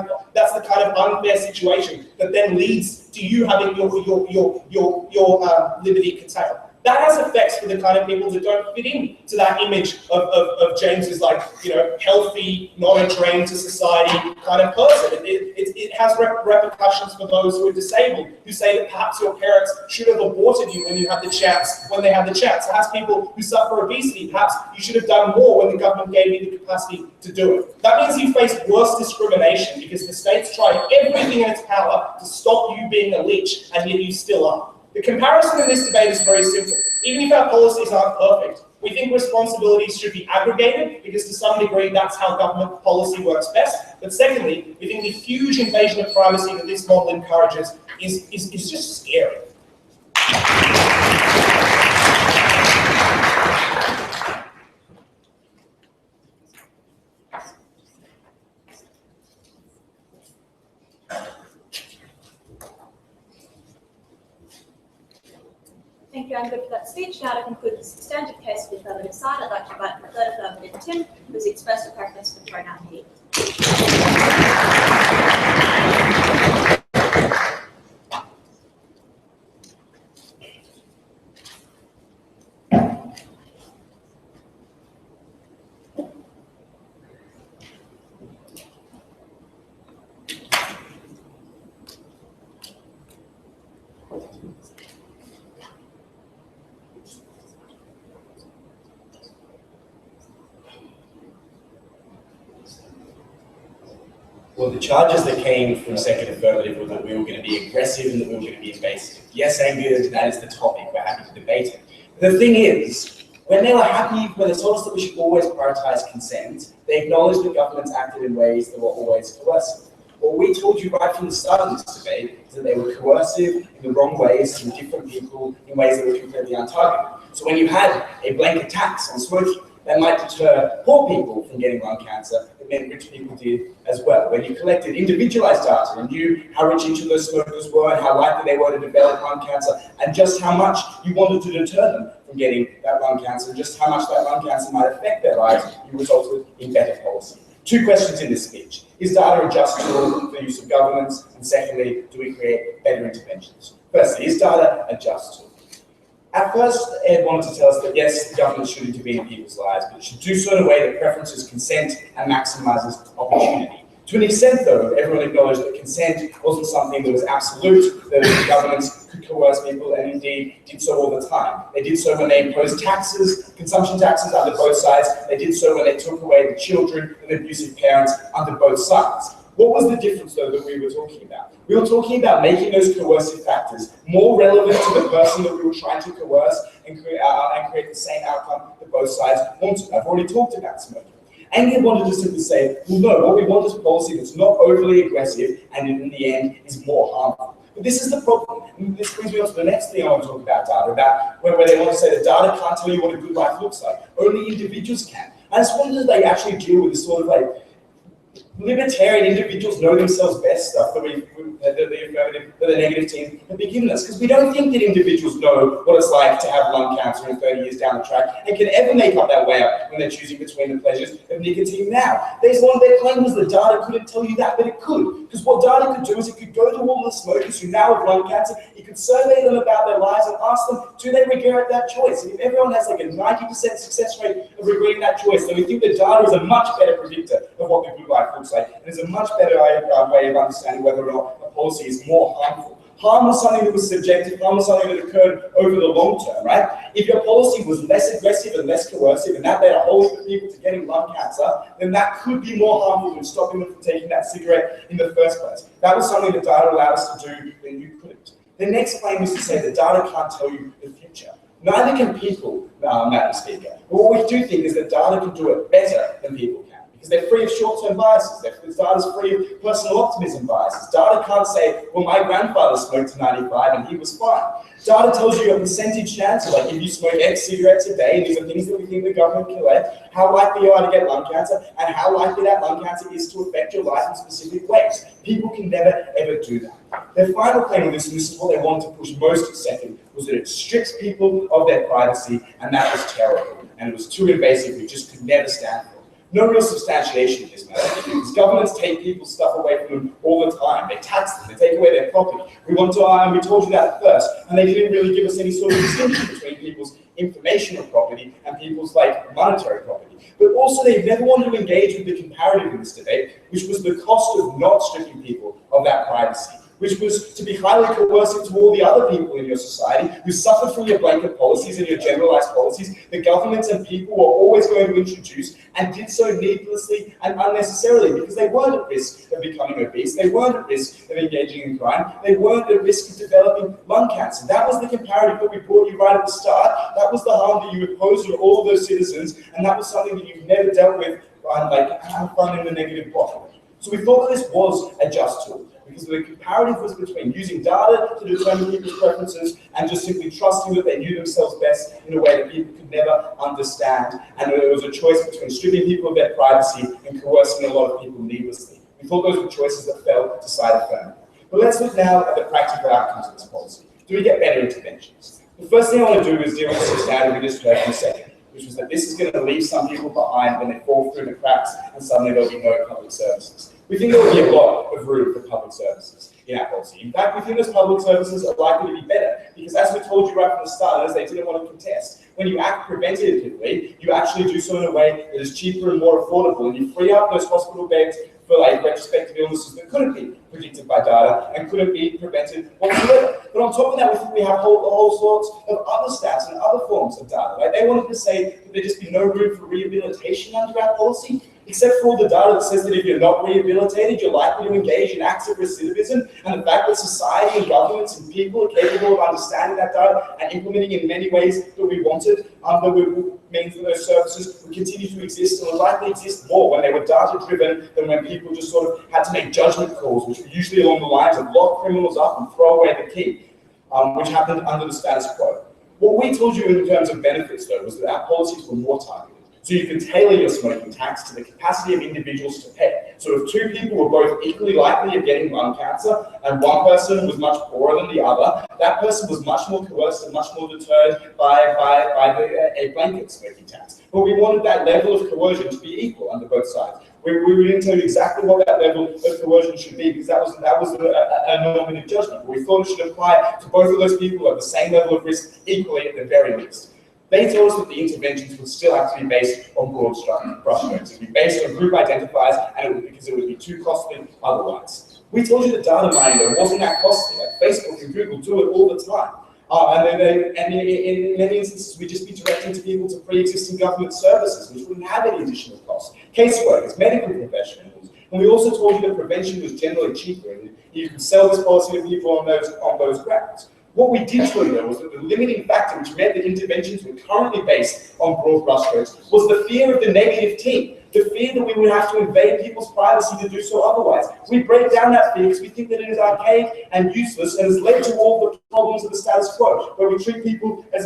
of unfair situation that then leads to you having your liberty curtailed. That has effects for the kind of people that don't fit in to that image of James as healthy, not a drain to society kind of person. It has repercussions for those who are disabled, who say that perhaps your parents should have aborted you when they had the chance. It has people who suffer obesity, perhaps you should have done more when the government gave you the capacity to do it. That means you face worse discrimination because the state's tried everything in its power to stop you being a leech, and yet you still are. The comparison in this debate is very simple. Even if our policies aren't perfect, we think responsibilities should be aggregated because to some degree that's how government policy works best. But secondly, we think the huge invasion of privacy that this model encourages is just scary. Thank you, Andrew, for that speech. Now to conclude the substantive case of the affirmative side, I'd like to invite the third affirmative, Tim, who's expressed a preference for pronoun he. Well, the charges that came from second affirmative were that we were going to be aggressive and that we were going to be invasive. Yes, Angus, that is the topic. We're happy to debate it. The thing is, when they were happy, when they told us that we should always prioritise consent, they acknowledged that governments acted in ways that were always coercive. What we told you right from the start of this debate is that they were coercive in the wrong ways to different people in ways that were completely untargeted. So when you had a blanket tax on smoking, that might deter poor people from getting lung cancer, it meant rich people did as well. When you collected individualized data and knew how rich each of those smokers were and how likely they were to develop lung cancer, and just how much you wanted to deter them from getting that lung cancer, and just how much that lung cancer might affect their lives, you resulted in better policy. Two questions in this speech. Is data a just tool for the use of governments? And secondly, do we create better interventions? Firstly, is data a just tool? At first, Ed wanted to tell us that yes, the government should intervene in people's lives, but it should do so in a way that preferences consent and maximises opportunity. To an extent, though, everyone acknowledged that consent wasn't something that was absolute, that the governments could coerce people, and indeed did so all the time. They did so when they imposed taxes, consumption taxes under both sides. They did so when they took away the children and abusive parents under both sides. What was the difference, though, that we were talking about? We were talking about making those coercive factors more relevant to the person that we were trying to coerce and create the same outcome that both sides wanted. I've already talked about smoking. Andy wanted to simply say, well, no, what we want is a policy that's not overly aggressive and in the end is more harmful. But this is the problem. And this brings me on to the next thing I want to talk about data, about where they want to say that data can't tell you what a good life looks like. Only individuals can. I just wonder if they actually deal with this sort of like libertarian individuals know themselves best stuff that the negative team have been giving us. Because we don't think that individuals know what it's like to have lung cancer in 30 years down the track and can ever make up that way up when they're choosing between the pleasures of nicotine now. One of their claims was that data couldn't tell you that, but it could. Because what data could do is it could go to all the smokers who now have lung cancer, it could survey them about their lives and ask them, do they regret that choice? And if everyone has like a 90% success rate of regretting that choice, then we think that data is a much better predictor of what the good life looks like. And it's a much better way of understanding whether or not a policy is more harmful. Harm was something that was subjective, harm was something that occurred over the long term, right? If your policy was less aggressive and less coercive, and that led a whole heap of people to getting lung cancer, then that could be more harmful than stopping them from taking that cigarette in the first place. That was something that data allowed us to do that you couldn't. The next claim is to say that data can't tell you the future. Neither can people, Madam Speaker. But what we do think is that data can do it better than people can. Because they're free of short-term biases. Data's free of personal optimism biases. Data can't say, well, my grandfather smoked to 95 and he was fine. Data tells you a percentage chance, like if you smoke X cigarettes a day, and these are things that we think the government can collect, how likely you are to get lung cancer, and how likely that lung cancer is to affect your life in specific ways. People can never, ever do that. Their final claim on this, and this is what they wanted to push most at second, was that it strips people of their privacy, and that was terrible. And it was too invasive, we just could never stand for it. No real substantiation in this matter, because governments take people's stuff away from them all the time. They tax them, they take away their property. We told you that at first, and they didn't really give us any sort of distinction between people's informational property and people's monetary property. But also they never wanted to engage with the comparative in this debate, which was the cost of not stripping people of that privacy, which was to be highly coercive to all the other people in your society who suffered from your blanket policies and your generalized policies that governments and people were always going to introduce, and did so needlessly and unnecessarily because they weren't at risk of becoming obese, they weren't at risk of engaging in crime, they weren't at risk of developing lung cancer. That was the comparative that we brought you right at the start. That was the harm that you imposed on all of those citizens, and that was something that you've never dealt with have fun in the negative block. So we thought that this was a just tool, because the comparative was between using data to determine people's preferences and just simply trusting that they knew themselves best in a way that people could never understand. And there was a choice between stripping people of their privacy and coercing a lot of people needlessly. We thought those were choices that fell to side affirmative. But let's look now at the practical outcomes of this policy. Do we get better interventions? The first thing I want to do is deal with the substantive of this for a second, which was that this is going to leave some people behind when they fall through the cracks and suddenly there'll be no public services. We think there will be a lot of room for public services in our policy. In fact, we think those public services are likely to be better because, as we told you right from the start, as they didn't want to contest, when you act preventatively, you actually do so in a way that is cheaper and more affordable, and you free up those hospital beds for like retrospective illnesses that couldn't be predicted by data and couldn't be prevented whatsoever. But on top of that, we think we have whole sorts of other stats and other forms of data. Like they wanted to say that there just be no room for rehabilitation under our policy, except for all the data that says that if you're not rehabilitated, you're likely to engage in acts of recidivism, and the fact that society and governments and people are capable of understanding that data and implementing in many ways that we wanted, means that those services would continue to exist and would likely exist more when they were data-driven than when people just sort of had to make judgment calls, which were usually along the lines of lock criminals up and throw away the key, which happened under the status quo. What we told you in terms of benefits, though, was that our policies were more targeted. So you can tailor your smoking tax to the capacity of individuals to pay. So if two people were both equally likely of getting lung cancer and one person was much poorer than the other, that person was much more coerced and much more deterred by a blanket smoking tax. But we wanted that level of coercion to be equal under both sides. We didn't tell you exactly what that level of coercion should be because that was a normative judgment. But we thought it should apply to both of those people at the same level of risk equally at the very least. They told us that the interventions would still have to be based on broad brushstrokes. It would be based on group identifiers, and because it would be too costly otherwise. We told you that data mining, though, wasn't that costly. Like Facebook and Google do it all the time. And in many instances, we'd just be directing people to pre-existing government services, which wouldn't have any additional costs. Caseworkers, medical professionals. And we also told you that prevention was generally cheaper, and you could sell this policy to people on those grounds. What we did tell you, though, was that the limiting factor which meant that interventions were currently based on broad brushstrokes was the fear of the negative team, the fear that we would have to invade people's privacy to do so otherwise. We break down that fear because we think that it is archaic and useless and has led to all the problems of the status quo, where we treat people as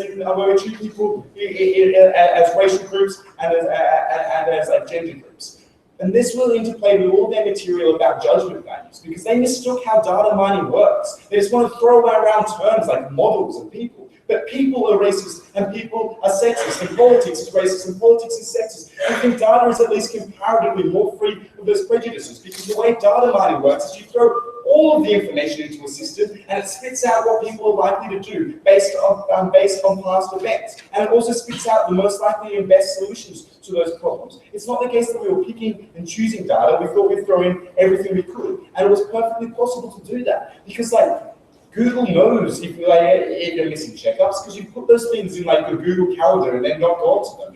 racial groups and as gender groups. And this will interplay with all their material about judgment values, because they mistook how data mining works. They just want to throw around terms like models and people. But people are racist and people are sexist, and politics is racist and politics is sexist. I think data is at least comparatively more free of those prejudices, because the way data mining works is you throw all of the information into a system and it spits out what people are likely to do based on past events. And it also spits out the most likely and best solutions to those problems. It's not the case that we were picking and choosing data. We thought we'd throw in everything we could. And it was perfectly possible to do that. Because Google knows if you're missing checkups, because you put those things in the Google Calendar and then not go onto them.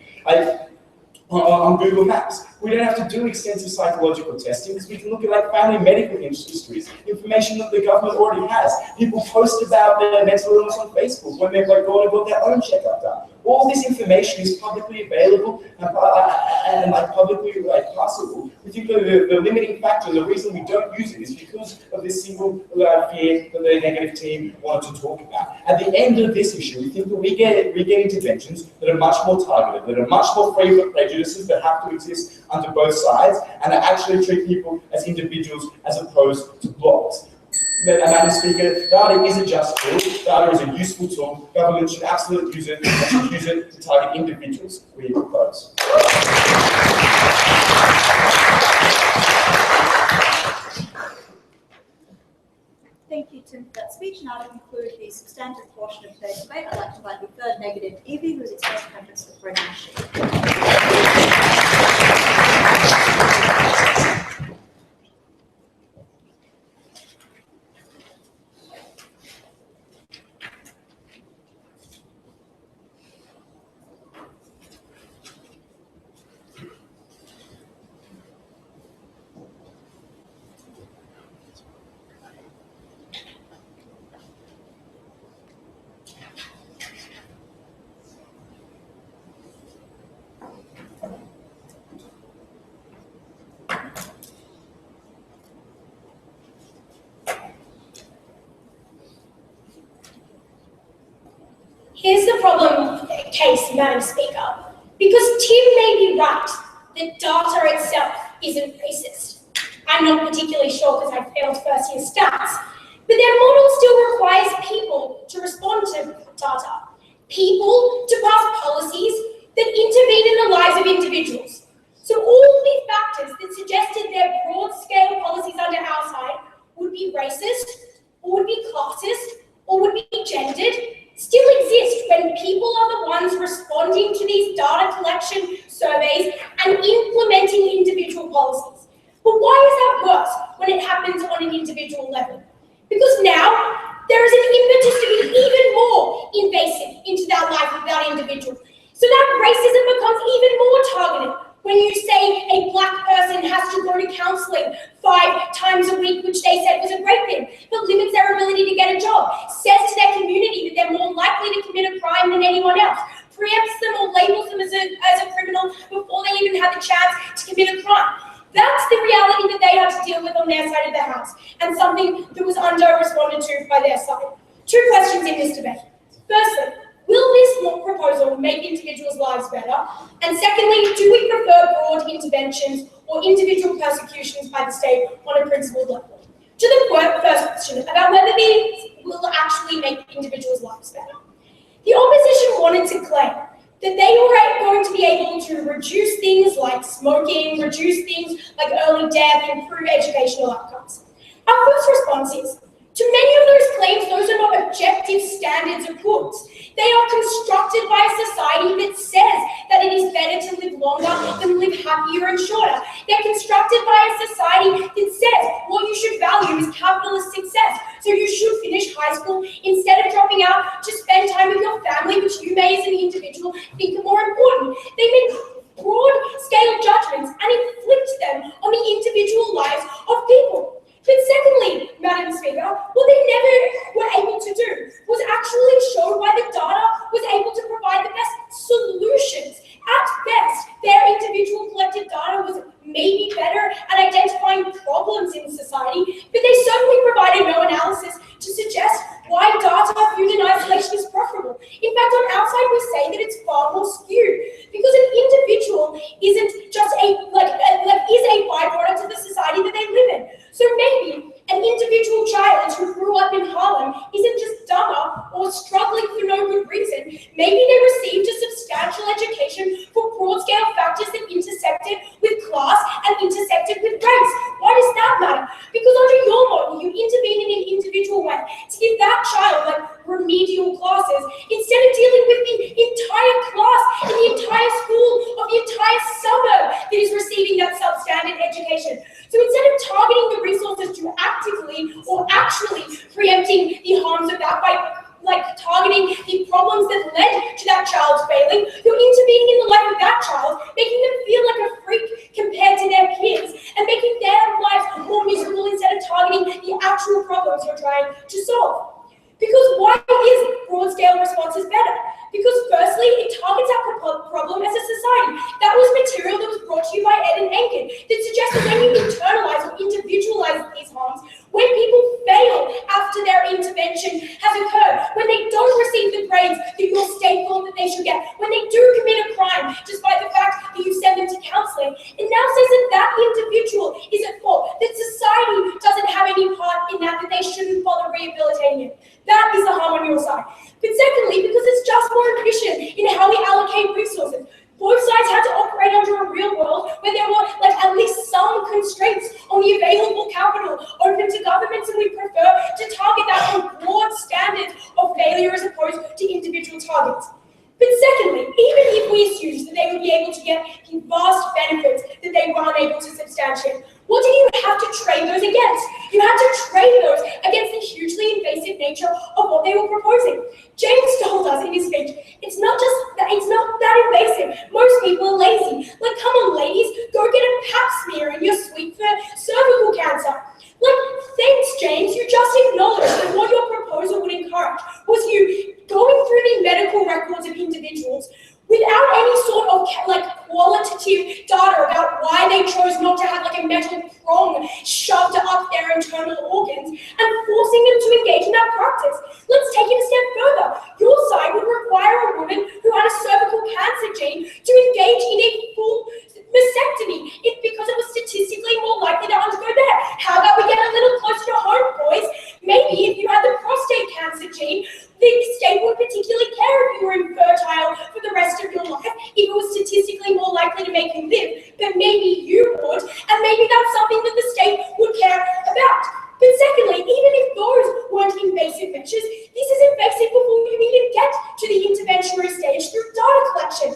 On Google Maps. We don't have to do extensive psychological testing because we can look at family medical histories, information that the government already has. People post about their mental illness on Facebook when they've gone and got their own checkup done. All this information is publicly available and publicly passable. We think the limiting factor, the reason we don't use it is because of this single fear that the negative team wanted to talk about. At the end of this issue, we think that we get interventions that are much more targeted, that are much more free from prejudices that have to exist under both sides, and that actually treat people as individuals as opposed to blocks. Madam Speaker, data is a just tool, data is a useful tool, government should absolutely use it, and should use it to target individuals, we propose. Thank you, Tim, for that speech. Now to conclude the substantive portion of today's debate, I'd like to invite the third negative, Evie, who has expressed preference for Fred Here's the problem case, Madam Speaker. Because Tim may be right that data itself isn't racist. I'm not particularly sure because I failed first year stats, but their model still requires people to respond to data. individuals. So all these factors that suggested their broad-scale policies under our side would be racist, or would be classist, or would be gendered, still exist when people are the ones responding to these data collection surveys and implementing individual policies. But why is that worse when it happens on an individual level? Because now there is an impetus to be even more invasive into that life of that individual. So that racism becomes even more targeted when you say a black person has to go to counseling 5 times a week, which they said was a great thing, but limits their ability to get a job, says to their community that they're more likely to commit a crime than anyone else, preempts them or labels them as a criminal before they even have the chance to commit a crime. That's the reality that they have to deal with on their side of the house, and something that was under-responded to by their side. 2 questions in this debate. Firstly, will this proposal make individuals' lives better? And secondly, do we prefer broad interventions or individual persecutions by the state on a principled level? To the first question about whether these will actually make individuals' lives better. The opposition wanted to claim that they were going to be able to reduce things like smoking, reduce things like early death, improve educational outcomes. Our first response is, to many of those claims, those are not objective standards of goods. They are constructed by a society that says that it is better to live longer than live happier and shorter. They're constructed by a society that says what you should value is capitalist success. So you should finish high school instead of dropping out to spend time with your family, which you may as an individual think are more important. They make broad-scale judgments and inflict them on the individual lives of people. But secondly, Madam Speaker, what they never were able to do was actually show why the data was able to provide the best solutions. At best, their individual collected data was maybe better at identifying problems in society, but they certainly provided no analysis to suggest why data viewed in isolation is preferable. In fact, on our side, we say that it's far more skewed because an individual isn't just is a byproduct of the society that they live in. So maybe an individual child who grew up in Harlem isn't just dumber or struggling for no good reason. Maybe they received a substantial education for broad-scale factors that intersected with class and intersected with race. Why does that matter? Because under your model, you intervene in an individual way to give that child remedial classes instead of dealing with the entire class and the entire school of the entire suburb that is receiving that substandard education. So instead of targeting the resources to actively or actually preempting the harms of that by targeting the problems that led to that child's failing, you're intervening in the life of that child, making them feel like a freak compared to their peers, and making their lives more miserable instead of targeting the actual problems you're trying to solve. Because why is broad-scale responses better? Because firstly, it targets our problem as a society. That was material that was brought to you by Ed and Enkin that suggests that when you internalize or individualize these harms, when people fail after their intervention has occurred, when they don't receive the grades that your state thought that they should get, when they do commit a crime despite the fact that you send them to counseling, it now says that that individual is at fault, that society doesn't have any part in that they shouldn't bother rehabilitating him. That is the harm on your side. But secondly, because it's just more efficient in how we allocate resources. Both sides had to operate under a real world where there were at least some constraints on the available capital open to governments, and we prefer to target that on broad standards of failure as opposed to individual targets. But secondly, even if we assumed that they would be able to get the vast benefits that they were unable to substantiate, what did you have to trade those against? You had to trade those against the hugely invasive nature of what they were proposing. James told us in his speech, it's not that invasive. Most people are lazy. Come on, ladies, go get a pap smear and you're sweet for cervical cancer. Thanks, James. You just acknowledged that what your proposal would encourage was you going through the medical records of individuals without any sort of qualitative data about why they chose not to have a metal prong shoved up their internal organs and forcing them to engage in that practice. Let's take it a step further. Your side would require a woman who had a cervical cancer gene to engage in a full mastectomy because it was statistically more likely to undergo that. How about we get a little closer to home, boys? Maybe if you had the prostate cancer gene, The state would particularly care if you were infertile for the rest of your life, if it was statistically more likely to make you live, but maybe you would, and maybe that's something that the state would care about. But secondly, even if those weren't invasive measures, this is invasive before you even get to the interventionary stage through data collection.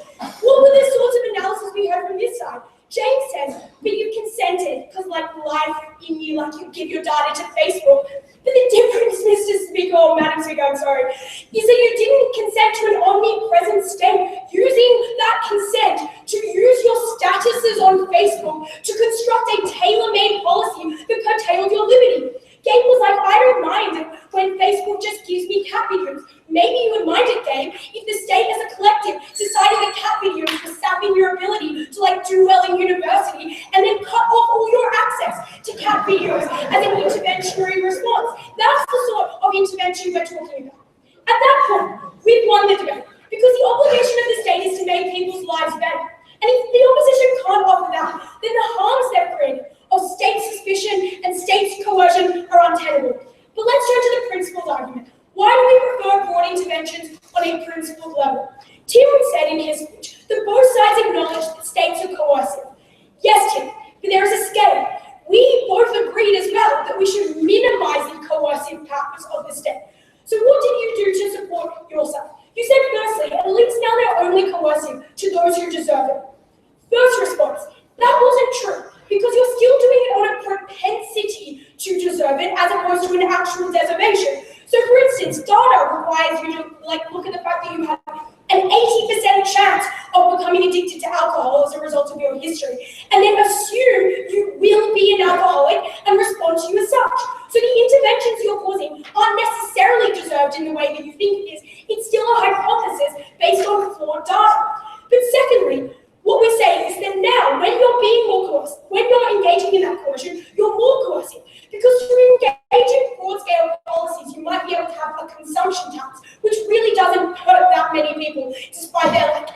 What were the sorts of analysis we heard from this side? James says, but you consented, because like life in you, like you give your data to Facebook. But the difference, Mr. Speaker, or Madam Speaker, I'm sorry, is that you didn't consent to an omnipresent state using that consent to use your statuses on Facebook to construct a tailor-made policy that curtailed your liberty. Gabe was like, I don't mind when Facebook just gives me cat videos. Maybe you would mind it, Gabe, if the state as a collective decided that cat videos were sapping your ability to like do well in university and then cut off all your access to cat videos as an interventionary response. That's the sort of intervention we're talking about. At that point, we've won the debate because the obligation of the state is to make people's lives better. And if the opposition can't offer that, then the harms they've created of state suspicion and state coercion are untenable. But let's turn to the principled argument. Why do we prefer broad interventions on a principled level? Tim said in his speech that both sides acknowledge that states are coercive. Yes, Tim, but there is a scale. We both agreed as well that we should minimize the coercive powers of the state. So what did you do to support yourself? You said firstly, at least now they're only coercive to those who deserve it. First response, that wasn't true, because you're still doing it on a propensity to deserve it as opposed to an actual deservation. So for instance, data requires you to look at the fact that you have an 80% chance of becoming addicted to alcohol as a result of your history, and then assume you will be an alcoholic and respond to you as such. So the interventions you're causing aren't necessarily deserved in the way that you think it is. It's still a hypothesis based on flawed data. But secondly, what we're saying is that now, when you're being more coercive, when you're engaging in that coercion, you're more coercive. Because to engage in broad-scale policies, you might be able to have a consumption tax, which really doesn't hurt that many people, despite their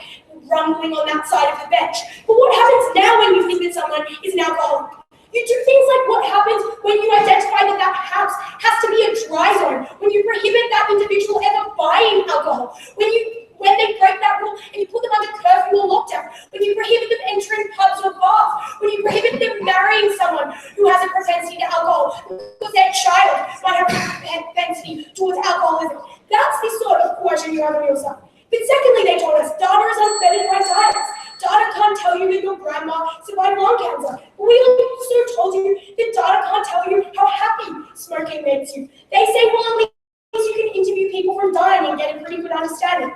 rumbling on that side of the bench. But what happens now when you think that someone is an alcoholic? You do things like what happens when you identify that that house has to be a dry zone, when you prohibit that individual ever buying alcohol, when they break that rule and you put them under curfew or lockdown, when you prohibit them entering pubs or bars, when you prohibit them marrying someone who has a propensity to alcohol because their child might have a propensity towards alcoholism. That's the sort of coercion you have on yourself. But secondly, they told us, data is unfettered by science. Data can't tell you that your grandma survived lung cancer. But we also told you that data can't tell you how happy smoking makes you. They say, well, at least you can interview people from dying and get a pretty good understanding.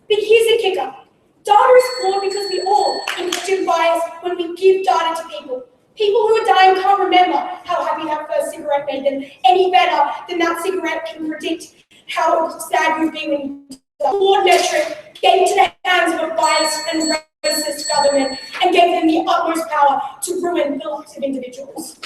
But here's the kicker. Data is flawed because we all inject bias when we give data to people. People who are dying can't remember how happy that first cigarette made them any better than that cigarette can predict how sad you've been when you die. The flawed metric gave to the hands of a biased and racist government and gave them the utmost power to ruin the lives of individuals.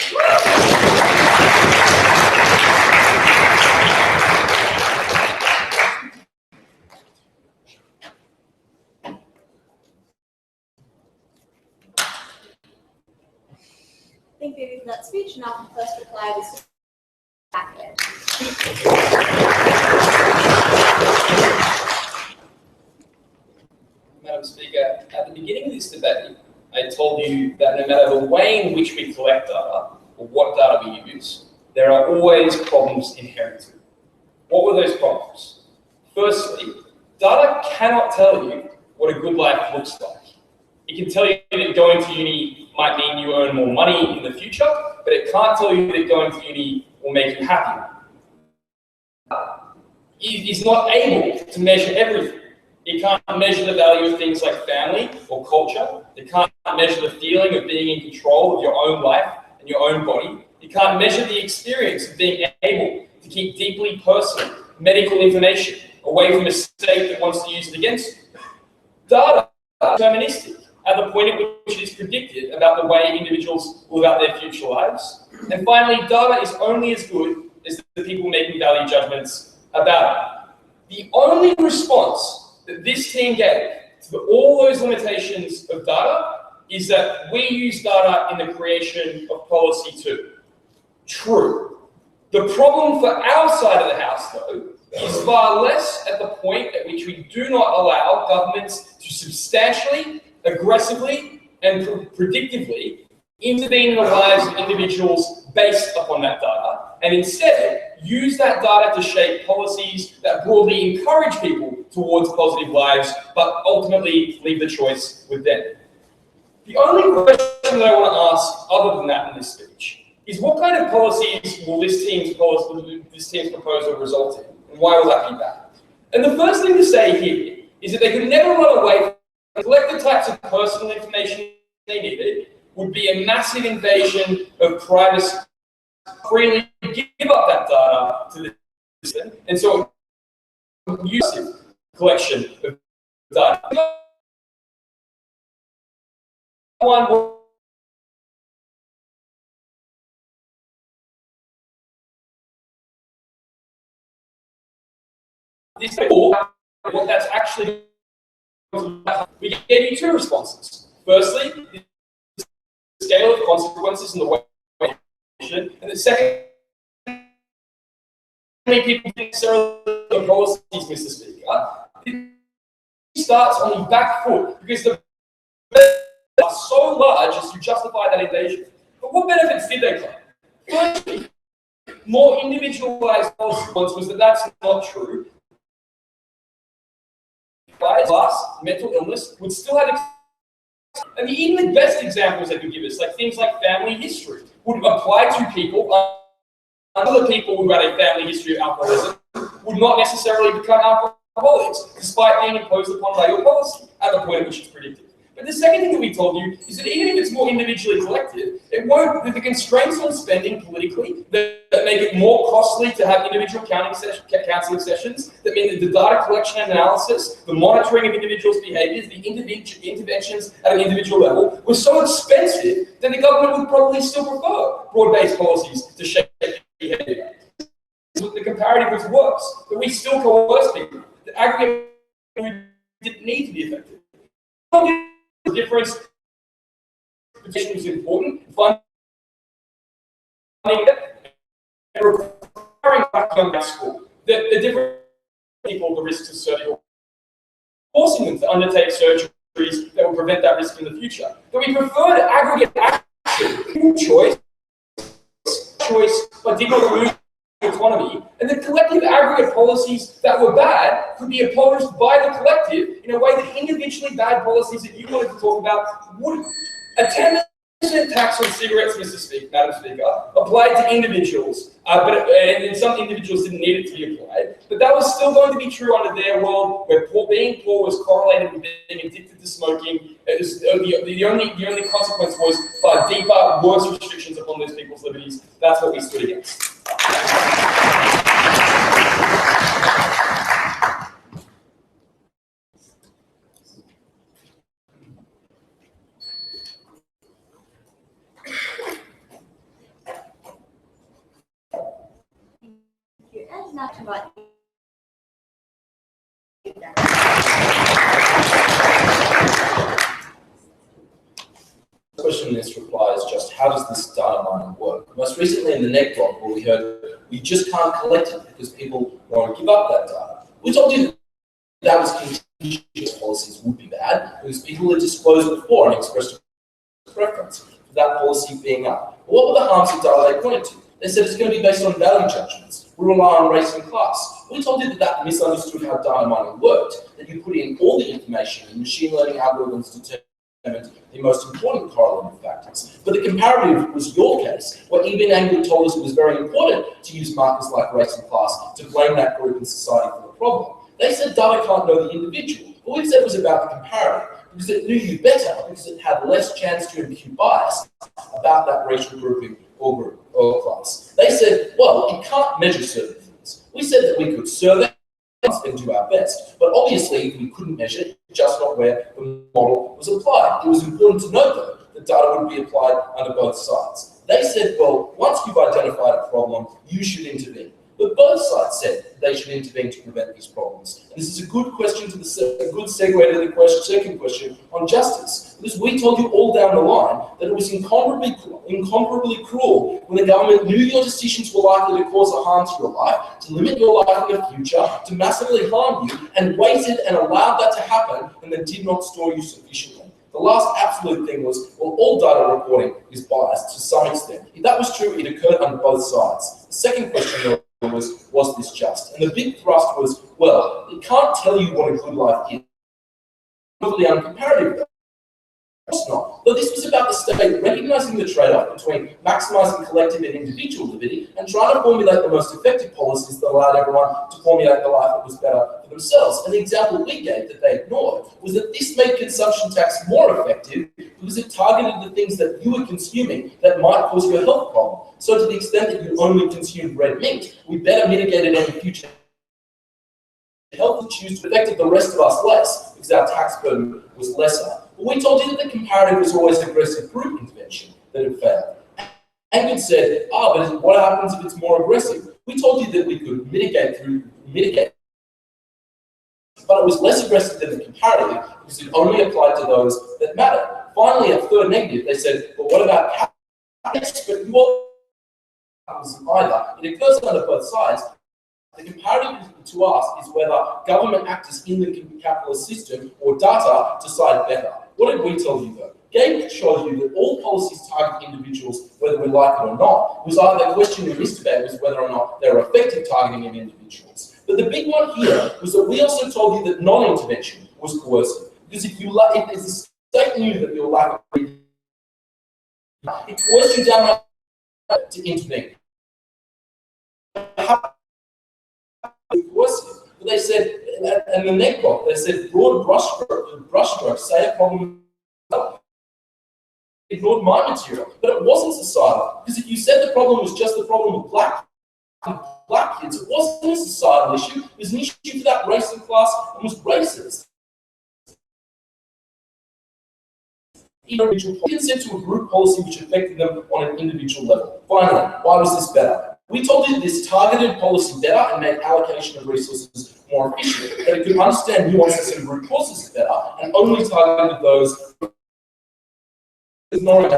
Thank you for that speech. Now, the first reply is back there. Madam Speaker, at the beginning of this debate, I told you that no matter the way in which we collect data or what data we use, there are always problems inherent to it. What were those problems? Firstly, data cannot tell you what a good life looks like. It can tell you that going to uni might mean you earn more money in the future, but it can't tell you that going to uni will make you happier. It is not able to measure everything. It can't measure the value of things like family or culture. It can't measure the feeling of being in control of your own life and your own body. It can't measure the experience of being able to keep deeply personal medical information away from a state that wants to use it against you. Data is deterministic at the point at which it is predicted about the way individuals live out their future lives. And finally, data is only as good as the people making value judgments about it. The only response that this team gave to all those limitations of data is that we use data in the creation of policy too. True. The problem for our side of the house, though, is far less at the point at which we do not allow governments to substantially, aggressively, and predictively intervene in the lives of individuals based upon that data, and instead use that data to shape policies that broadly encourage people towards positive lives, but ultimately leave the choice with them. The only question that I want to ask, other than that in this speech, is what kind of policies will this team's proposal result in, and why will that be bad? And the first thing to say here is that they could never run away from collect the types of personal information they needed, would be a massive invasion of privacy, freely give up that data to the system, and so massive collection of data. What that's actually, we gave you two responses. Firstly, the scale of consequences and the way, and the second, many people think necessarily the policies, Mr. Speaker, it starts on the back foot because the benefits are so large as to justify that invasion. But what benefits did they claim? Firstly, more individualized policy was that that's not true. Class, mental illness would still have, and even the best examples they could give us, like things like family history, would apply to people. Other people who had a family history of alcoholism would not necessarily become alcoholics, despite being imposed upon by your policy at the point at which it's predicted. But the second thing that we told you is that even if it's more individually collected, it won't, that the constraints on spending politically that make it more costly to have individual counselling sessions, that mean that the data collection and analysis, the monitoring of individuals' behaviors, the interventions at an individual level were so expensive that the government would probably still prefer broad-based policies to shape behavior. The comparative was worse, but we still coerce people. The aggregate didn't need to be effective. The difference was important. Funding it and requiring back young school. The different people, the risks of surgery, forcing them to undertake surgeries that will prevent that risk in the future. But we prefer to aggregate action, choice, but did not remove autonomy, and the collective aggregate policies that were bad could be opposed by the collective in a way that individually bad policies that you wanted to talk about wouldn't. A 10% tax on cigarettes, Madam Speaker, applied to individuals, and some individuals didn't need it to be applied, but that was still going to be true under their world, where being poor was correlated with being addicted to smoking. The only consequence was far deeper, worse restrictions upon those people's liberties. That's what we stood against. And now to invite Question in this reply is just how does this data mining work? Most recently in the neck block where we heard we just can't collect it because people want to give up that data. We told you that was contingent policies would be bad because people had disclosed before and expressed a preference for that policy being up. But what were the harms of data they pointed to? They said it's going to be based on value judgments. We rely on race and class. We told you that that misunderstood how data mining worked, that you put in all the information and machine learning algorithms determined the most important correlative factors. But the comparative was your case, where even Angle told us it was very important to use markers like race and class to blame that group in society for the problem. They said data can't know the individual. What we said was about the comparative, because it knew you better, because it had less chance to impute bias about that racial grouping or group or class. They said, well, it can't measure certain things. We said that we could survey and do our best, but obviously we couldn't measure just not where the model was applied. It was important to note, though, that data would be applied under both sides. They said, well, once you've identified a problem, you should intervene. But both sides said they should intervene to prevent these problems. And this is a good question to a good segue to the second question on justice. Because we told you all down the line that it was incomparably cruel when the government knew your decisions were likely to cause a harm to your life, to limit your life in the future, to massively harm you, and waited and allowed that to happen and then did not store you sufficiently. The last absolute thing was, well, all data reporting is biased to some extent. If that was true, it occurred on both sides. The second question was this just? And the big thrust was, well, it can't tell you what a good life is. Totally uncomparative, though. Of course not. But this was about the state recognizing the trade-off between maximizing collective and individual liberty and trying to formulate the most effective policies that allowed everyone to formulate the life that was better for themselves. And the example we gave that they ignored was that this made consumption tax more effective because it targeted the things that you were consuming that might cause you a health problem. So to the extent that you only consumed red meat, we better mitigated any future health issues affected the rest of us less because our tax burden was lesser. But we told you that the comparative was always aggressive group intervention that had failed. Angad said, but what happens if it's more aggressive? We told you that we could mitigate, but it was less aggressive than the comparative because it only applied to those that mattered. Finally, a third negative, they said, well, what about capital? But you either. It occurs under both sides. The comparative to us is whether government actors in the capitalist system or data decide better. What did we tell you though? Gabe showed you that all policies target individuals whether we like it or not. It was either the question in this debate was whether or not they were effective targeting of individuals. But the big one here was that we also told you that non-intervention was coercive. Because if the state knew that you were likely, it coerced you down to intervene. But they said, and the neck block, they said broad brushstrokes, say a problem, ignored my material, but it wasn't societal. Because if you said the problem was just the problem of black kids, it wasn't a societal issue, it was an issue for that race and class and was racist. You consent to a group policy which affected them on an individual level. Finally, why was this better? We told you that this targeted policy better and made allocation of resources more efficient, that it could understand nuances and root causes better, and only targeted those ignoring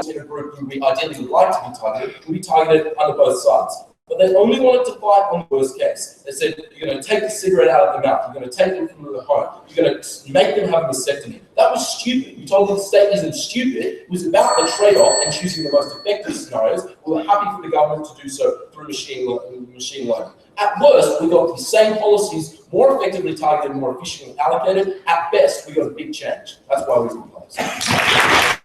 in a group who we ideally would like to be targeted, would be targeted under both sides. But they only wanted to fight on the worst case. They said, you're going to take the cigarette out of the mouth, you're going to take them from the home, you're going to make them have a vasectomy. That was stupid. We told them the state isn't stupid, it was about the trade-off and choosing the most effective scenarios. We were happy for the government to do so through machine learning. At worst, we got the same policies more effectively targeted, more efficiently allocated. At best, we got a big change. That's why we proposed.